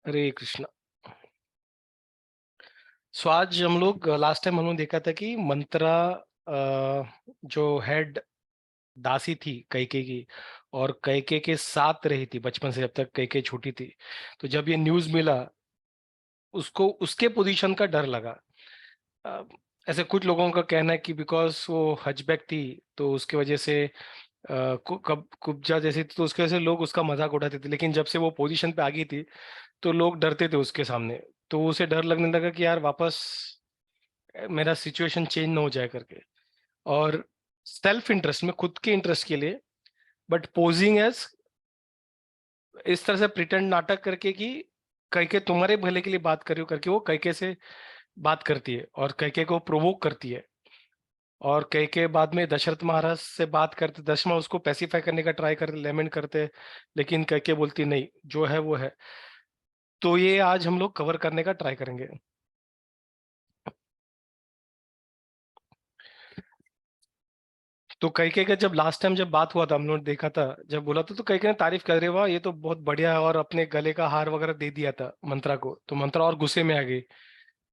हरे कृष्णा। सो आज हम लोग लास्ट टाइम हम लोग देखा था कि मंत्रा जो हेड दासी थी कैके की, और कैके के साथ रही थी बचपन से जब तक कैके छोटी थी। तो जब ये न्यूज़ मिला, उसको उसके पोजीशन का डर लगा। अ, ऐसे कुछ लोगों का कहना है कि बिकॉज वो हजबैक थी, तो उसकी वजह से कुब्जा जैसी थी, तो उसकी वजह से लोग उसका मजाक उड़ाते थे। लेकिन जब से वो पोजीशन पे आ गई थी, तो लोग डरते थे उसके सामने। तो उसे डर लगने लगा कि यार वापस मेरा सिचुएशन चेंज ना हो जाए करके। और सेल्फ इंटरेस्ट में, खुद के इंटरेस्ट के लिए, बट पोजिंग एज, इस तरह से प्रिटेंड नाटक करके कि कैके तुम्हारे भले के लिए बात कर रही हो करके, वो कैके से बात करती है और कैके को प्रोवोक करती है। और कैके बाद में दशरथ महाराज से बात करते, दशमा उसको पेसिफाई करने का ट्राई करते, लेमेंट करते, लेकिन कैके बोलती नहीं, जो है वो है। तो ये आज हम लोग कवर करने का ट्राई करेंगे। तो कैके का जब लास्ट टाइम जब बात हुआ था, हम लोग देखा था, जब बोला था, तो कैके ने तारीफ कर रहे, वाह ये तो बहुत बढ़िया है, और अपने गले का हार वगैरह दे दिया था मंत्रा को। तो मंत्रा और गुस्से में आ गई,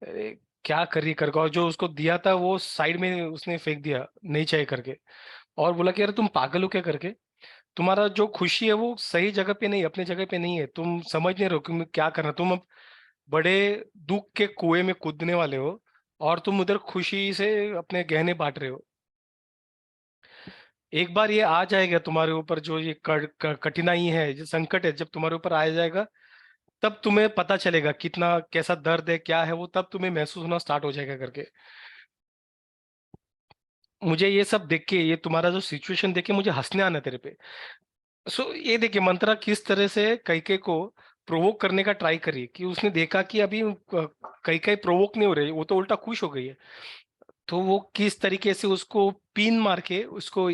अरे क्या कर रही करके, और जो उसको दिया था वो साइड में उसने फेंक दिया, नहीं चाहिए करके। और बोला कि अरे तुम पागल हो क्या करके, तुम्हारा जो खुशी है वो सही जगह पे नहीं, अपने जगह पे नहीं है, तुम समझ नहीं रहे हो कि क्या करना। तुम अब बड़े दुख के कुएं में कूदने वाले हो, और तुम उधर खुशी से अपने गहने बांट रहे हो। एक बार ये आ जाएगा तुम्हारे ऊपर, जो ये कठिनाई है, जो संकट है, जब तुम्हारे ऊपर आ जाएगा, तब तुम्हें पता चलेगा कितना, कैसा दर्द है, क्या है वो, तब तुम्हें महसूस होना स्टार्ट हो जाएगा करके। मुझे ये सब देख के, ये तुम्हारा जो सिचुएशन देख के मुझे हंसने आना तेरे पे। सो ये देखिए मंत्रा किस तरह से कैके को प्रोवोक करने का ट्राई करी, कि उसने देखा कि अभी कैके प्रोवोक नहीं हो रही, वो तो उल्टा खुश हो गई है। तो वो किस तरीके से उसको पिन मार के, उसको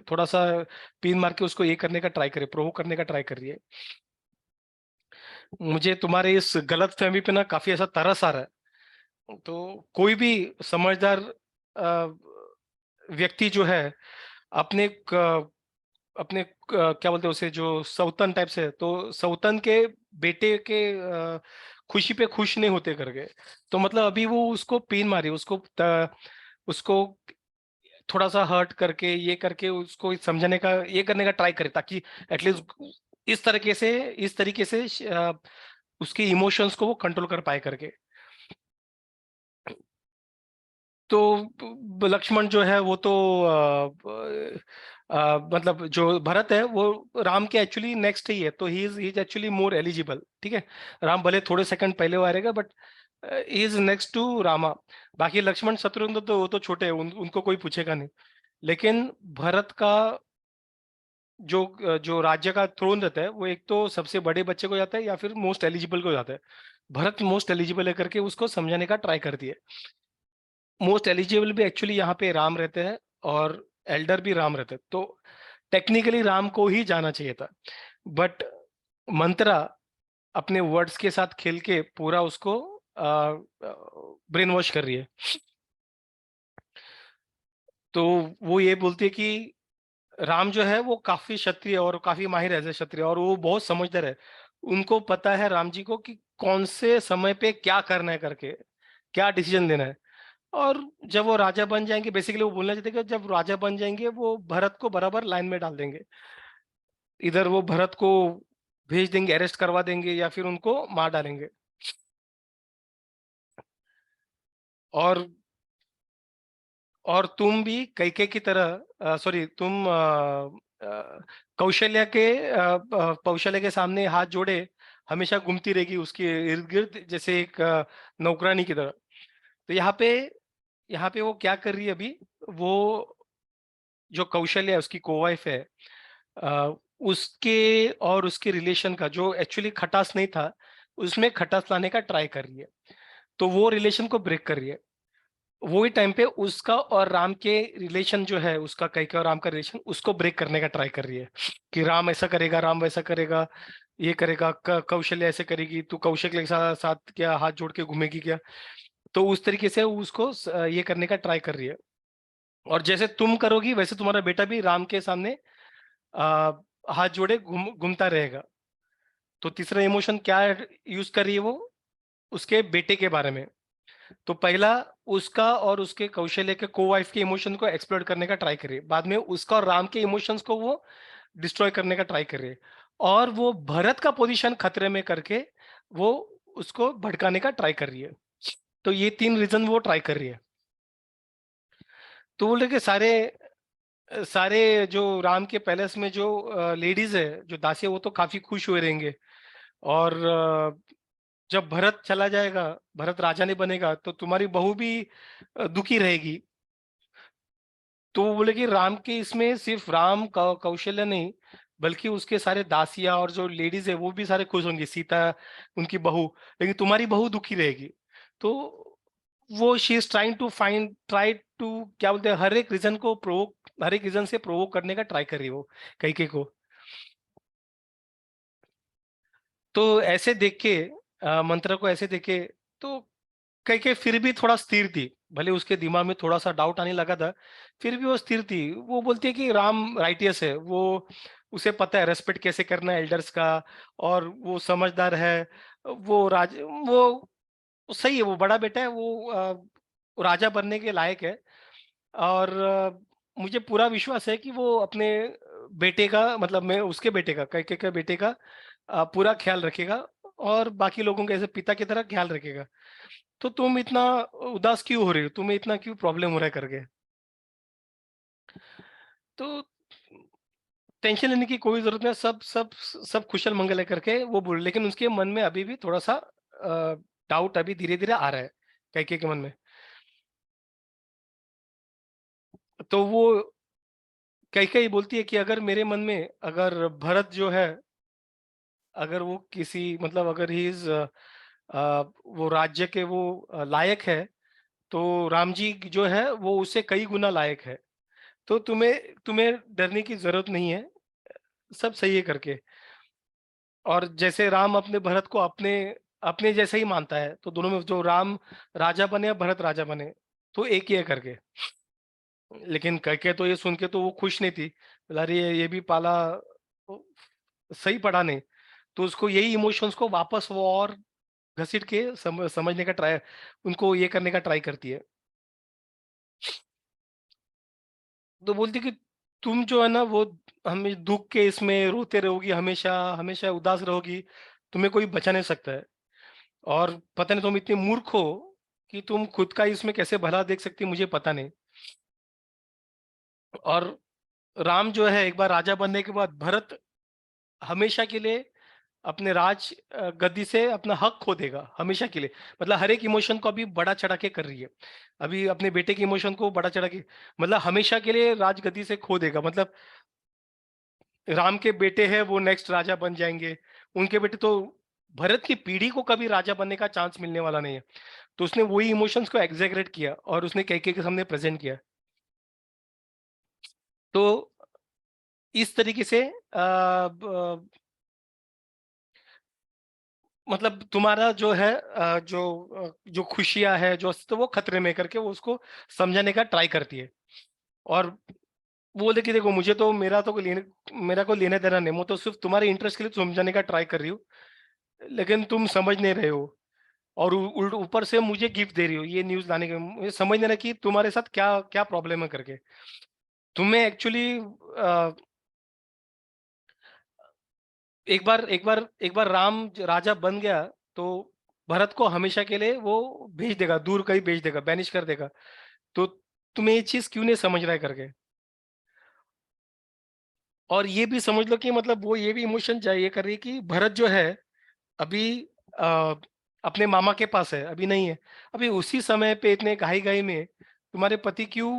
थोड़ा सा पिन मार के उसको ये करने का ट्राई करे, प्रोवोक करने का ट्राई कर रही है। मुझे तुम्हारे इस गलत फहमी पे ना काफी ऐसा तरस आ रहा है। तो कोई भी समझदार अ, व्यक्ति जो है, अपने अपने क्या बोलते हैं उसे, जो सौतन टाइप से है, तो सौतन के बेटे के खुशी पे खुश नहीं होते करके। तो मतलब अभी वो उसको पिन मारी, उसको थोड़ा सा हर्ट करके, ये करके उसको समझने का, ये करने का ट्राई करे, ताकि एटलीस्ट इस तरीके से उसके इमोशंस को वो कंट्रोल कर पाए करके। तो लक्ष्मण जो है वो तो मतलब जो भरत है वो राम के एक्चुअली नेक्स्ट ही है, तो he is actually more eligible, ठीक है। राम भले थोड़े सेकंड पहले वो आएगा, but he is next to Rama. बाकी लक्ष्मण शत्रुघ्न तो वो तो छोटे हैं, उनको कोई पूछेगा नहीं। लेकिन भरत का जो राज्य का थ्रोन रहता है, वो एक तो सबसे बड़े बच्चे को जाता है, या फिर मोस्ट एलिजिबल को जाता है। भरत मोस्ट एलिजिबल है करके उसको समझाने का ट्राई करती है। मोस्ट एलिजिबल भी एक्चुअली यहाँ पे राम रहते हैं, और एल्डर भी राम रहते हैं, तो टेक्निकली राम को ही जाना चाहिए था। बट मंत्रा अपने वर्ड्स के साथ खेल के पूरा उसको ब्रेन वॉश कर रही है। तो वो ये बोलती है कि राम जो है वो काफी क्षत्रिय और काफी माहिर है क्षत्रिय, और वो बहुत समझदार है। उनको पता है राम जी को कि कौन से समय पे क्या करना है करके, क्या डिसीजन लेना है। और जब वो राजा बन जाएंगे, बेसिकली वो बोलना चाहते हैं कि जब राजा बन जाएंगे वो भरत को बराबर लाइन में डाल देंगे। इधर वो भरत को भेज देंगे, अरेस्ट करवा देंगे, या फिर उनको मार डालेंगे। और तुम भी कैके की तरह, सॉरी, तुम कौशल्या के कौशल्या के सामने हाथ जोड़े हमेशा घूमती रहेगी उसके इर्द गिर्द, जैसे एक नौकरानी की तरह। तो यहाँ पे वो क्या कर रही है अभी, वो जो कौशल्या है उसकी को वाइफ है, अ, उसके और उसके रिलेशन का जो एक्चुअली खटास नहीं था, उसमें खटास लाने का ट्राई कर रही है। तो वो रिलेशन को ब्रेक कर रही है। वो ही टाइम पे उसका और राम के रिलेशन जो है, उसका कैके और राम का रिलेशन, उसको ब्रेक करने का ट्राई कर रही है, कि राम ऐसा करेगा, राम वैसा करेगा, ये करेगा, कौशल्या ऐसे करेगी, तू कौशल्या के साथ क्या हाथ जोड़ के घूमेगी क्या। तो उस तरीके से वो उसको ये करने का ट्राई कर रही है। और जैसे तुम करोगी वैसे तुम्हारा बेटा भी राम के सामने आ, हाथ जोड़े घूमता रहेगा। तो तीसरा इमोशन क्या यूज कर रही है वो, उसके बेटे के बारे में। तो पहला उसका और उसके कौशल्य के को वाइफ के इमोशन को एक्सप्लोर करने का ट्राई कर रही है, बाद में उसका और राम के इमोशंस को वो डिस्ट्रॉय करने का ट्राई कर रही है, और वो भरत का पोजीशन खतरे में करके वो उसको भड़काने का ट्राई कर रही है। तो ये 3 रीजन वो ट्राई कर रही है। तो बोल रहे कि सारे सारे जो राम के पैलेस में जो लेडीज है, जो दासी है, वो तो काफी खुश हुए रहेंगे। और जब भरत चला जाएगा, भरत राजा नहीं बनेगा, तो तुम्हारी बहू भी दुखी रहेगी। तो वो बोले कि राम के इसमें सिर्फ राम का कौशल्य नहीं, बल्कि उसके सारे दासियां और जो लेडीज है वो भी सारे खुश होंगे, सीता उनकी बहू, लेकिन तुम्हारी बहू दुखी रहेगी। तो वो she is trying to find try to, क्या बोलते हैं, हर एक रीजन से प्रोवोक करने का ट्राई कर रही है वो कैके को। तो ऐसे देख के मंत्र को ऐसे देखे, तो कैके फिर भी थोड़ा स्थिर थी। भले उसके दिमाग में थोड़ा सा डाउट आने लगा था, फिर भी वो स्थिर थी। वो बोलती है कि राम राइटियस है, वो उसे पता है रेस्पेक्ट कैसे करना है एल्डर्स का, और वो समझदार है, वो सही है, वो बड़ा बेटा है, वो राजा बनने के लायक है। और मुझे पूरा विश्वास है कि वो अपने बेटे का, मतलब मैं उसके बेटे का, कैके के बेटे का पूरा ख्याल रखेगा, और बाकी लोगों के ऐसे पिता की तरह ख्याल रखेगा। तो तुम इतना उदास क्यों हो रही हो, तुम्हें इतना क्यों प्रॉब्लम हो रहा है करके। तो टेंशन लेने की कोई जरूरत नहीं, सब सब सब कुशल मंगल है करके वो बोल, लेकिन उसके मन में अभी भी थोड़ा सा डाउट अभी धीरे धीरे आ रहा है कैके के मन में। तो वो कैके ही बोलती है कि अगर मेरे मन में, अगर भरत जो है, अगर वो किसी, मतलब अगर ही इज वो राज्य के वो लायक है, तो राम जी जो है वो उससे कई गुना लायक है। तो तुम्हें तुम्हें डरने की जरूरत नहीं है, सब सही है करके। और जैसे राम अपने भरत को अपने अपने जैसे ही मानता है, तो दोनों में जो राम राजा बने या भरत राजा बने, तो एक ही है करके। लेकिन करके तो ये सुन के तो वो खुश नहीं थी, बोला अरे ये भी पाला तो सही पड़ा नहीं। तो उसको यही इमोशंस को वापस वो और घसीट के समझने का ट्राई, उनको ये करने का ट्राई करती है। तो बोलती कि तुम जो है ना वो हमें दुख के इसमें रोते रहोगी, हमेशा हमेशा उदास रहोगी, तुम्हें कोई बचा नहीं सकता है। और पता नहीं तुम इतनी मूर्ख हो कि तुम खुद का इसमें कैसे भला देख सकती, मुझे पता नहीं। और राम जो है एक बार राजा बनने के बाद, भरत हमेशा के लिए अपने गद्दी से अपना हक खो देगा हमेशा के लिए। मतलब हर एक इमोशन को अभी बड़ा चढ़ा के कर रही है, अभी अपने बेटे के इमोशन को बड़ा चढ़ा के, मतलब हमेशा के लिए राजगद्दी से खो देगा। मतलब राम के बेटे हैं वो नेक्स्ट राजा बन जाएंगे, उनके बेटे तो, भरत की पीढ़ी को कभी राजा बनने का चांस मिलने वाला नहीं है। तो उसने वही इमोशंस को एग्जैगरेट किया और उसने कैके के सामने प्रेजेंट किया। तो इस तरीके से मतलब तुम्हारा जो है जो खुशियां है, जो तो वो खतरे में करके वो उसको समझाने का ट्राई करती है। और वो बोले कि देखो मुझे तो मेरा कोई लेने देना नहीं, मैं तो सिर्फ तुम्हारे इंटरेस्ट के लिए समझाने का ट्राई कर रही हूँ, लेकिन तुम समझ नहीं रहे हो। और उल्ट ऊपर से मुझे गिफ्ट दे रही हो ये न्यूज लाने के, मुझे समझ नहीं रहा कि तुम्हारे साथ क्या क्या प्रॉब्लम है करके। तुम्हें एक्चुअली एक बार राम राजा बन गया, तो भरत को हमेशा के लिए वो भेज देगा, दूर कहीं भेज देगा, बैनिश कर देगा। तो तुम्हें ये चीज क्यों नहीं समझ रहा है करके। और ये भी समझ लो कि मतलब वो ये भी इमोशन चाहिए कर रही है कि भरत जो है अभी अ, अपने मामा के पास है, अभी नहीं है। अभी उसी समय पे इतने घाई घाई में तुम्हारे पति क्यों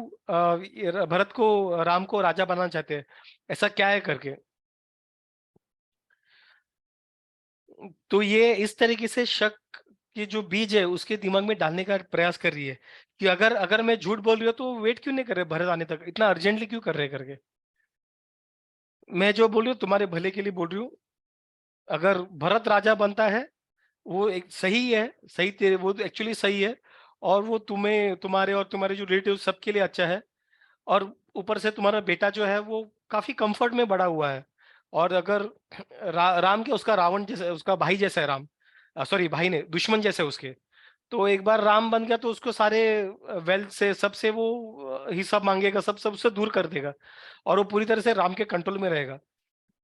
ये भरत को, राम को राजा बनाना चाहते हैं, ऐसा क्या है करके। तो ये इस तरीके से शक की जो बीज है उसके दिमाग में डालने का प्रयास कर रही है कि अगर अगर मैं झूठ बोल रही हूँ तो वेट क्यों नहीं कर रहे भरत आने तक, इतना अर्जेंटली क्यों कर रहे करके। मैं जो बोल रही हूँ तुम्हारे भले के लिए बोल रही हूँ। अगर भरत राजा बनता है, वो एक सही है, सही तेरे वो एक्चुअली सही है, और वो तुम्हें, तुम्हारे और तुम्हारे जो रिलेटिव सबके लिए अच्छा है। और ऊपर से तुम्हारा बेटा जो है वो काफी कंफर्ट में बड़ा हुआ है, और अगर राम के उसका रावण जैसा, उसका भाई जैसा है राम, सॉरी भाई ने दुश्मन जैसे उसके, तो एक बार राम बन गया तो उसको सारे वेल्थ से सबसे वो हिसाब मांगेगा, सब सबसे दूर कर देगा, और वो पूरी तरह से राम के कंट्रोल में रहेगा।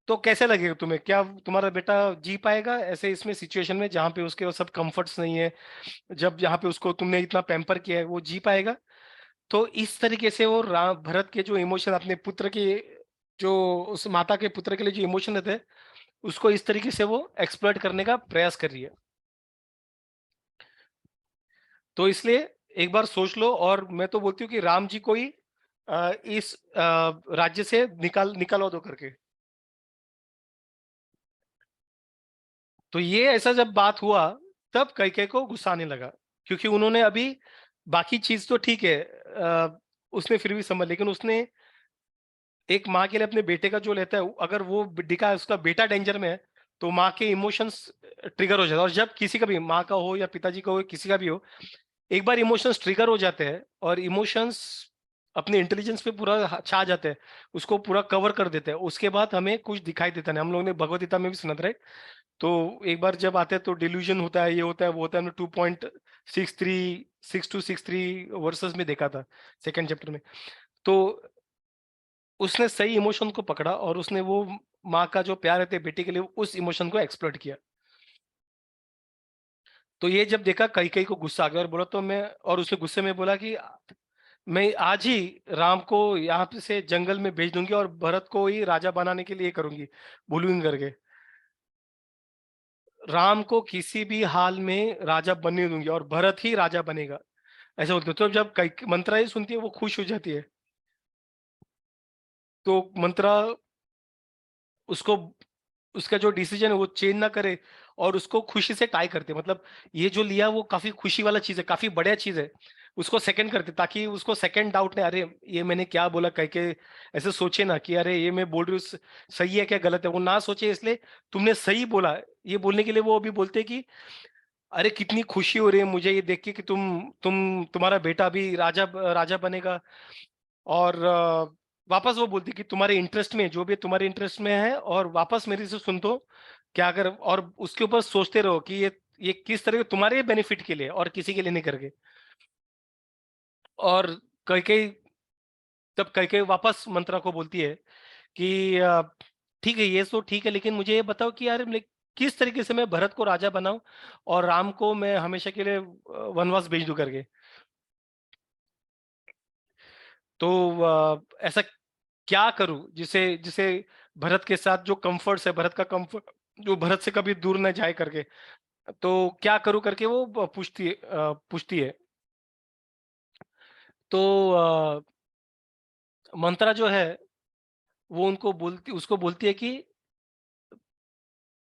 तो कैसे लगेगा तुम्हें, क्या तुम्हारा बेटा जी पाएगा ऐसे इसमें सिचुएशन में जहाँ पे उसके वो सब कंफर्ट्स नहीं है, जब जहाँ पे उसको तुमने इतना पैम्पर किया है, वो जी पाएगा? तो इस तरीके से वो राम भरत के जो इमोशन अपने पुत्र के, जो उस माता के पुत्र के लिए जो इमोशन रहते हैं, उसको इस तरीके से वो एक्सप्लॉइट करने का प्रयास कर रही है। तो इसलिए एक बार सोच लो, और मैं तो बोलती हूँ कि राम जी को ही इस राज्य से निकालो दो करके। तो ये ऐसा जब बात हुआ, तब कैकेयी को गुस्सा आने लगा, क्योंकि उन्होंने अभी बाकी चीज तो ठीक है, उसने फिर भी समझ, लेकिन उसने एक माँ के लिए अपने बेटे का जो लेता है, अगर वो दिखा उसका बेटा डेंजर में है, तो माँ के इमोशंस ट्रिगर हो जाता है। और जब किसी का भी, माँ का हो या पिताजी का हो, किसी का भी हो, एक बार इमोशंस ट्रिगर हो जाते हैं और इमोशंस अपने इंटेलिजेंस पे पूरा छा जाते हैं, उसको पूरा कवर कर देते हैं, उसके बाद हमें कुछ दिखाई देता नहीं। हम लोगों ने भगवत गीता में भी सुना था, right? तो एक बार जब आते हैं तो डिल्यूजन होता है, ये होता है वो होता है, हमने 2.63 वर्सेस में देखा था सेकेंड चैप्टर में। तो उसने सही इमोशन को पकड़ा और उसने वो माँ का जो प्यार रहते बेटे के लिए, उस इमोशन को एक्सप्लोइट किया। तो ये जब देखा, कई कई को गुस्सा आ गया और बोला, तो मैं, और उसने गुस्से में बोला कि मैं आज ही राम को यहाँ पे से जंगल में भेज दूंगी और भरत को ही राजा बनाने के लिए करूंगी, भूलूंगी करके, राम को किसी भी हाल में राजा बनने दूंगी और भरत ही राजा बनेगा, ऐसा बोलते। तो जब कई मंत्रा ये सुनती है, वो खुश हो जाती है। तो मंत्रा उसको, उसका जो डिसीजन है वो चेंज ना करे, और उसको खुशी से टाई करते, मतलब ये जो लिया वो काफी खुशी वाला चीज है, काफी बढ़िया चीज है, उसको सेकंड करते, ताकि उसको सेकंड डाउट नहीं, अरे ये मैंने क्या बोला कह के ऐसे सोचे ना कि अरे ये मैं बोल रही हूँ सही है क्या गलत है, वो ना सोचे। इसलिए तुमने सही बोला, ये बोलने के लिए वो अभी बोलते कि अरे कितनी खुशी हो रही है मुझे ये देख के कि तुम्हारा बेटा भी राजा राजा बनेगा। और वापस वो बोलती कि तुम्हारे इंटरेस्ट में जो भी तुम्हारे इंटरेस्ट में है, और वापस मेरे से सुन दो क्या, अगर और उसके ऊपर सोचते रहो कि ये किस तरह के तुम्हारे बेनिफिट के लिए और किसी के लिए नहीं करके। और कई कई तब कई कई वापस मंत्रा को बोलती है कि ठीक है, ये तो ठीक है, लेकिन मुझे ये बताओ कि यार किस तरीके से मैं भरत को राजा बनाऊं और राम को मैं हमेशा के लिए वनवास भेज दूं करके। तो ऐसा क्या करूं जिसे जिसे भरत के साथ जो कंफर्ट्स है, भरत का कंफर्ट जो भरत से कभी दूर न जाए करके, तो क्या करूं करके वो पूछती है। तो मंत्रा जो है वो उसको बोलती है कि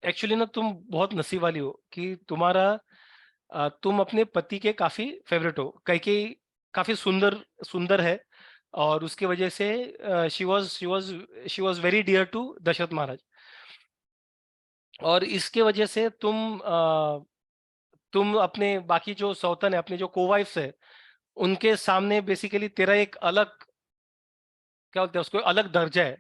एक्चुअली ना तुम बहुत नसीब वाली हो कि तुम अपने पति के काफी फेवरेट हो, कैकेयी काफी सुंदर सुंदर है, और उसकी वजह से she was very dear to Dasharath Maharaj. और इसके वजह से तुम अपने बाकी जो सौतन है, अपने जो कोवाइफ्स है, उनके सामने बेसिकली तेरा एक अलग, क्या बोलते हैं उसको, अलग दर्जा है।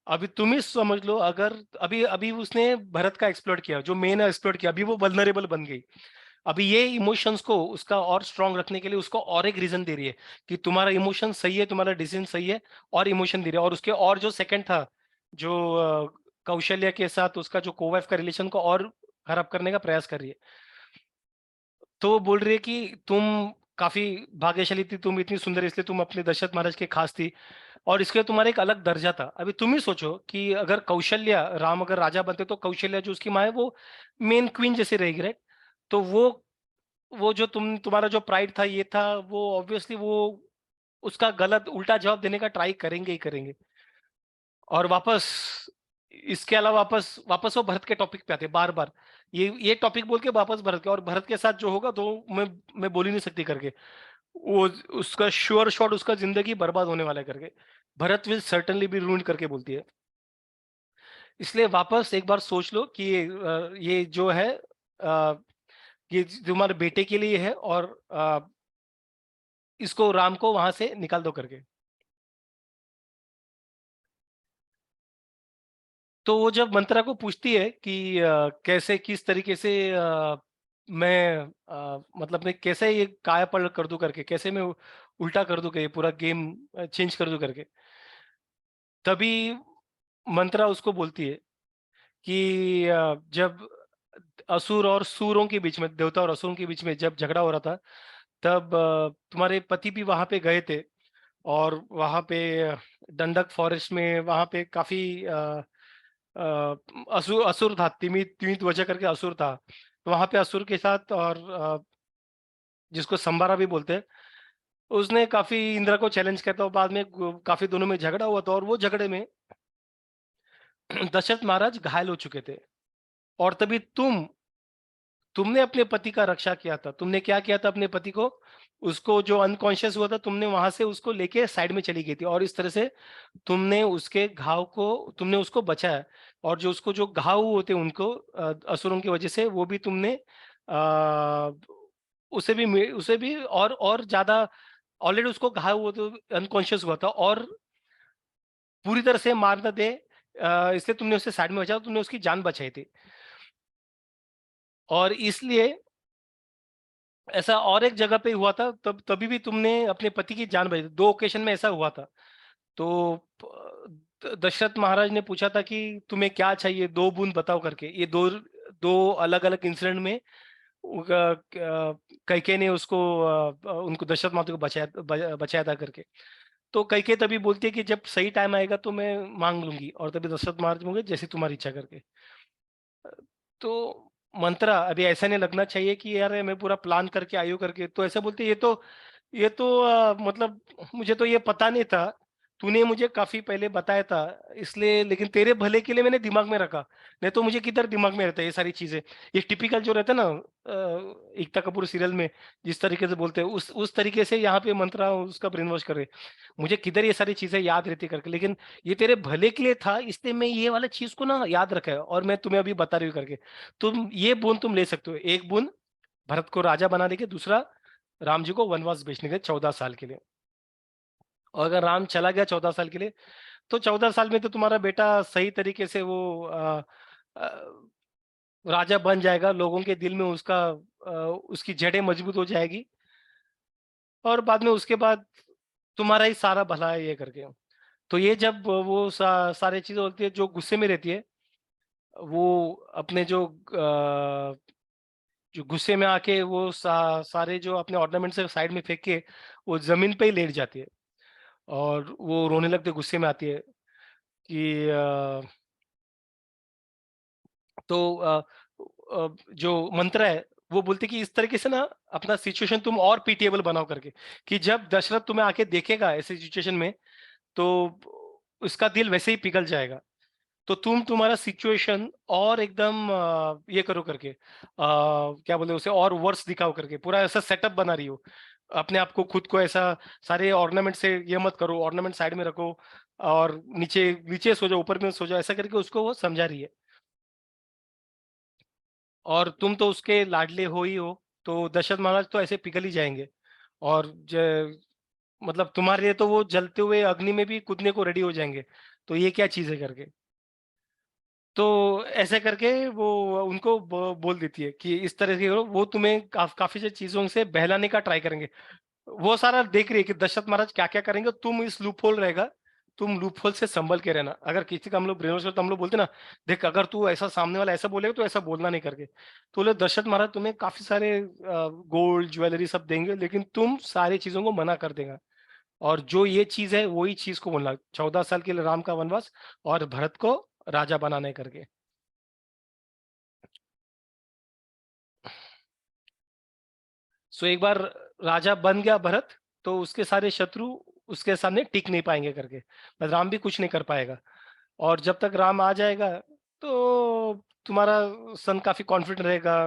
अभी तुम ही समझ लो, अगर अभी अभी उसने भरत का एक्सप्लोर किया, जो मेन एक्सप्लोर किया, अभी वो वल्नरेबल बन गई। अभी ये इमोशंस को उसका और स्ट्रांग रखने के लिए उसको और एक रीजन दे रही है कि तुम्हारा इमोशन सही है, तुम्हारा डिसीजन सही है, और इमोशन दे रही है। और उसके और जो सेकंड था, जो कौशल्या के साथ उसका जो कोवाइफ का रिलेशन को और खराब करने का प्रयास कर रही है। तो वो बोल रही है कि तुम काफी भाग्यशाली थी, तुम इतनी सुंदर इसलिए तुम अपने दशरथ महाराज के खास थी, और इसके लिए तुम्हारा एक अलग दर्जा था। अभी तुम ही सोचो कि अगर कौशल्या, राम अगर राजा बनते तो कौशल्या जो उसकी माँ है वो मेन क्वीन जैसे रहेगी, राइट? तो वो जो तुम्हारा जो प्राइड था, ये था, वो ऑब्वियसली वो उसका गलत उल्टा जवाब देने का ट्राई करेंगे ही करेंगे। और वापस इसके अलावा वापस वापस वो भरत के टॉपिक पे आते बार बार, ये टॉपिक बोल के वापस भरत के, और भरत के साथ जो होगा तो मैं बोल ही नहीं सकती करके, वो उसका श्योर शॉट उसका जिंदगी बर्बाद होने वाला है करके, Bharat will certainly B ruined करके बोलती है। इसलिए वापस एक बार सोच लो कि ये जो है, ये तुम्हारे बेटे के लिए है, और इसको राम को वहां से निकाल दो करके। तो वो जब मंत्रा को पूछती है कि कैसे किस तरीके से मैं मतलब मैं कैसे ये काया पलट कर दूं करके, कैसे मैं उल्टा कर दूं कि ये पूरा गेम चेंज कर दूं करके, तभी मंत्रा उसको बोलती है कि जब असुर और सूरों के बीच में, देवता और असुरों के बीच में जब झगड़ा हो रहा था, तब तुम्हारे पति भी वहां पे गए थे, और वहां पे डंडक फॉरेस्ट में वहां पे काफी असुर असुर था, तिमित तिमित वजह करके असुर था, तो वहां पे असुर के साथ, और जिसको संबारा भी बोलते हैं, उसने काफी इंद्र को चैलेंज किया था, और बाद में काफी दोनों में झगड़ा हुआ था, और वो झगड़े में दशरथ महाराज घायल हो चुके थे। और तभी तुमने अपने पति का रक्षा किया था। तुमने क्या किया था अपने पति को, उसको जो अनकॉन्शियस हुआ था, तुमने वहां से उसको लेके साइड में चली गई थी, और इस तरह से तुमने उसके घाव को, तुमने उसको बचाया। और जो उसको जो घाव होते उनको असुरों की वजह से, वो भी तुमने आ, उसे भी और ज्यादा, ऑलरेडी उसको घाव हुआ, तो अनकॉन्शियस हुआ था, और पूरी तरह से मार न दे, इसलिए तुमने उसे साइड में बचाया, तुमने उसकी जान बचाई थी। और इसलिए ऐसा और एक जगह पे हुआ था, तब तभी भी तुमने अपने पति की जान बचाई थी। दो ओकेशन में ऐसा हुआ था। तो दशरथ महाराज ने पूछा था कि तुम्हें क्या चाहिए, दो बूंद बताओ करके। ये दो दो अलग अलग इंसिडेंट में कैकेयी ने उसको उनको दशरथ महाराज को बचाया था करके। तो कैकेयी तभी बोलती है कि जब सही टाइम आएगा तो मैं मांग लूंगी, और तभी दशरथ महाराज बोले जैसी तुम्हारी इच्छा करके। तो मंत्रा अभी ऐसा नहीं लगना चाहिए कि यार मैं पूरा प्लान करके आई हूँ करके, तो ऐसा बोलते ये तो मतलब मुझे तो ये पता नहीं था, तूने मुझे काफी पहले बताया था, इसलिए, लेकिन तेरे भले के लिए मैंने दिमाग में रखा, नहीं तो मुझे किधर दिमाग में रहता है ये सारी चीजें। ये टिपिकल जो रहता है ना एकता कपूर सीरियल में, जिस तरीके से बोलते हैं, उस तरीके से यहाँ पे मंत्रा उसका ब्रेन वॉश कर रहे, मुझे किधर ये सारी चीजें याद रहती करके, लेकिन ये तेरे भले के लिए था, इसलिए मैं ये वाला चीज को ना याद रखा है, और मैं तुम्हें अभी बता रही हूँ करके। तुम ये बूंद तुम ले सकते हो, एक बूंद भरत को राजा बनाने के, दूसरा राम जी को वनवास भेजने के 14 साल के लिए। और अगर राम चला गया 14 साल के लिए, तो 14 साल में तो तुम्हारा बेटा सही तरीके से वो अ, राजा बन जाएगा, लोगों के दिल में उसकी जड़ें मजबूत हो जाएगी, और बाद में उसके बाद तुम्हारा ही सारा भला है ये करके। तो ये जब वो सारे चीजें होती है, जो गुस्से में रहती है, वो अपने जो गुस्से में आके वो सारे जो अपने ऑर्नामेंट से साइड में फेंक के वो जमीन पे ही लेट जाती है, और वो रोने लगते, गुस्से में आती है कि तो जो मंत्र है, वो बोलते कि इस तरीके से ना अपना सिचुएशन तुम और पीटीएबल बनाओ करके, कि जब दशरथ तुम्हें आके देखेगा ऐसे सिचुएशन में, तो उसका दिल वैसे ही पिघल जाएगा। तो तुम्हारा सिचुएशन और एकदम ये करो करके, क्या बोलते हैं उसे, और वर्स दिखाओ करके, पूरा ऐसा सेटअप बना रही हो अपने आप को, खुद को ऐसा, सारे ऑर्नामेंट से ये मत करो, ऑर्नामेंट साइड में रखो, और नीचे नीचे सो जाओ, ऊपर में सो जाओ, ऐसा करके उसको वो समझा रही है। और तुम तो उसके लाडले हो ही हो, तो दशरथ महाराज तो ऐसे पिघल ही जाएंगे, और मतलब तुम्हारे लिए तो वो जलते हुए अग्नि में भी कूदने को रेडी हो जाएंगे, तो ये क्या चीज है करके। तो ऐसे करके वो उनको बोल देती है कि इस तरह से करो, वो तुम्हें काफी सारी चीजों से बहलाने का ट्राई करेंगे। वो सारा देख रही है कि दशरथ महाराज क्या क्या करेंगे, तुम इस लूप होल रहेगा, तुम लूप होल से संभल के रहना। अगर किसी का हम लोग ब्रेन तो हम लोग बोलते ना, देख अगर तू ऐसा सामने वाला ऐसा बोलेगा तो ऐसा बोलना नहीं करके, तो बोले दशरथ महाराज तुम्हें काफी सारे गोल्ड ज्वेलरी सब देंगे, लेकिन तुम सारी चीजों को मना कर देगा, और जो ये चीज है वही चीज को बोलना, 14 साल के लिए राम का वनवास, और भरत को राजा बनाने करके। सो एक बार राजा बन गया भरत, तो उसके सारे शत्रु उसके सामने टिक नहीं पाएंगे करके, बस राम भी कुछ नहीं कर पाएगा। और जब तक राम आ जाएगा, तो तुम्हारा सन काफी कॉन्फिडेंट रहेगा,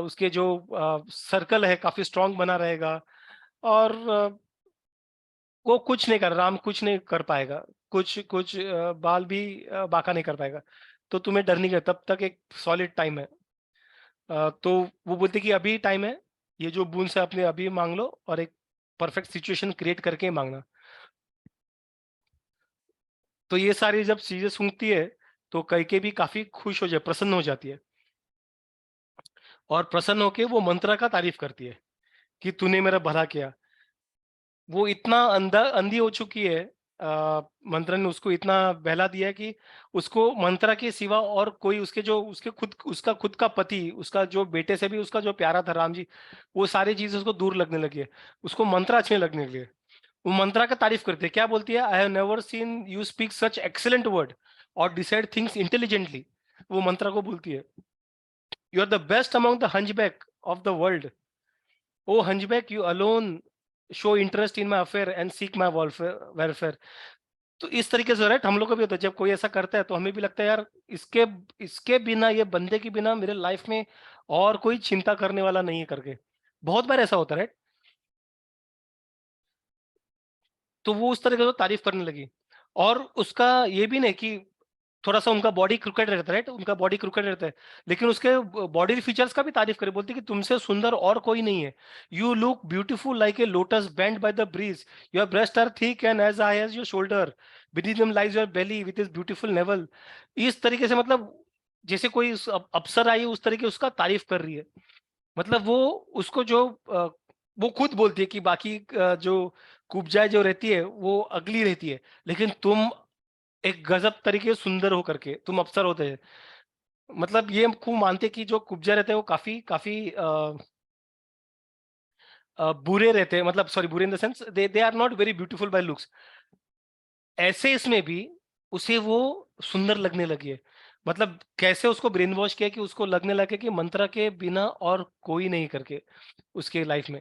उसके जो सर्कल है काफी स्ट्रांग बना रहेगा, और वो कुछ नहीं कर, राम कुछ नहीं कर पाएगा, कुछ कुछ बाल भी बाका नहीं कर पाएगा। तो तुम्हें डर नहीं, तब तक एक सॉलिड टाइम है। तो वो बोलते कि अभी टाइम है, ये जो बूंद से अपने अभी मांग लो, और एक परफेक्ट सिचुएशन क्रिएट करके ही मांगना। तो ये सारी जब चीजें सुनती है, तो कैकेयी भी काफी खुश हो जाए, प्रसन्न हो जाती है और प्रसन्न होके वो मंत्रा का तारीफ करती है कि तूने मेरा भला किया। वो इतना अंधी हो चुकी है, मंत्रा ने उसको इतना बहला दिया कि उसको मंत्रा के सिवा और कोई उसका खुद का पति, उसका जो बेटे से भी उसका जो प्यारा था राम जी, वो सारी चीजें उसको दूर लगने लगी है। उसको मंत्रा अच्छे लगने लगे। वो मंत्रा का तारीफ करती है, क्या बोलती है, I have never seen you speak such excellent word और डिसाइड थिंग्स इंटेलिजेंटली। वो मंत्रा को बोलती है, you are the best among the hunchback of the world. O hunchback, you alone show interest in my affair and seek my welfare. तो इस तरीके से right हम लोग को भी होता है, जब कोई ऐसा करता है तो हमें भी लगता है यार इसके इसके बिना, ये बंदे के बिना मेरे लाइफ में और कोई चिंता करने वाला नहीं है करके। बहुत बार ऐसा होता है राइट। तो वो उस तरीके से तारीफ करने लगी। और उसका ये भी नहीं कि थोड़ा सा उनका बॉडी क्रिकेट रहता है राइट, उनका बॉडी क्रिकेट रहता है, लेकिन उसके बॉडी फीचर्स का भी तारीफ करे, बोलती कि तुमसे सुंदर और कोई नहीं है। You look beautiful like a lotus bend by the breeze, your breast are thick and as high as your shoulder, beneath them lies your belly with its beautiful navel। इस तरीके से मतलब जैसे कोई अप्सरा आई उस तरीके उसका तारीफ कर रही है। मतलब वो उसको जो वो खुद बोलती है कि बाकी जो कुब्जाएं जो रहती है वो अगली रहती है, लेकिन तुम एक गजब तरीके से सुंदर हो करके तुम अप्सर होते हैं। मतलब ये खूब मानते कि जो कुब्जा रहते हैं वो काफी काफी बुरे रहते हैं, मतलब सॉरी बुरे in the sense they they are not very beautiful by looks. ऐसे इसमें भी उसे वो सुंदर लगने लगी है। मतलब कैसे उसको ब्रेन वॉश किया कि उसको लगने लगे कि मंत्रा के बिना और कोई नहीं करके उसके लाइफ में।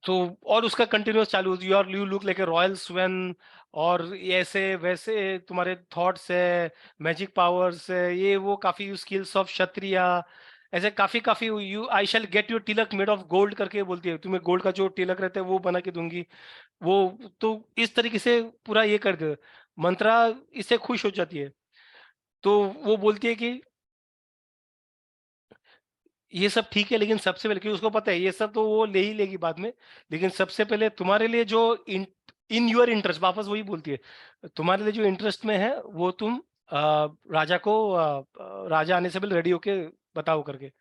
तो और उसका कंटिन्यूअस चालू, you look like a royal swan, और ये ऐसे वैसे तुम्हारे थॉट्स है, मैजिक पावर्स है, ये वो काफी स्किल्स ऑफ क्षत्रिय, ऐसे काफी काफी you I shell get your Tilak made of gold करके बोलती है, तुम्हें गोल्ड का जो तिलक रहता है वो बना के दूंगी। वो तो इस तरीके से पूरा ये कर दे। मंत्रा इससे खुश हो जाती है। तो वो बोलती है कि ये सब ठीक है, लेकिन सबसे पहले, क्योंकि उसको पता है ये सब तो वो ले ही लेगी बाद में, लेकिन सबसे पहले तुम्हारे लिए जो इन योर इंटरेस्ट, वापस वही बोलती है, तुम्हारे लिए जो इंटरेस्ट में है वो तुम राजा को राजा आने से पहले रेडी होके बताओ करके।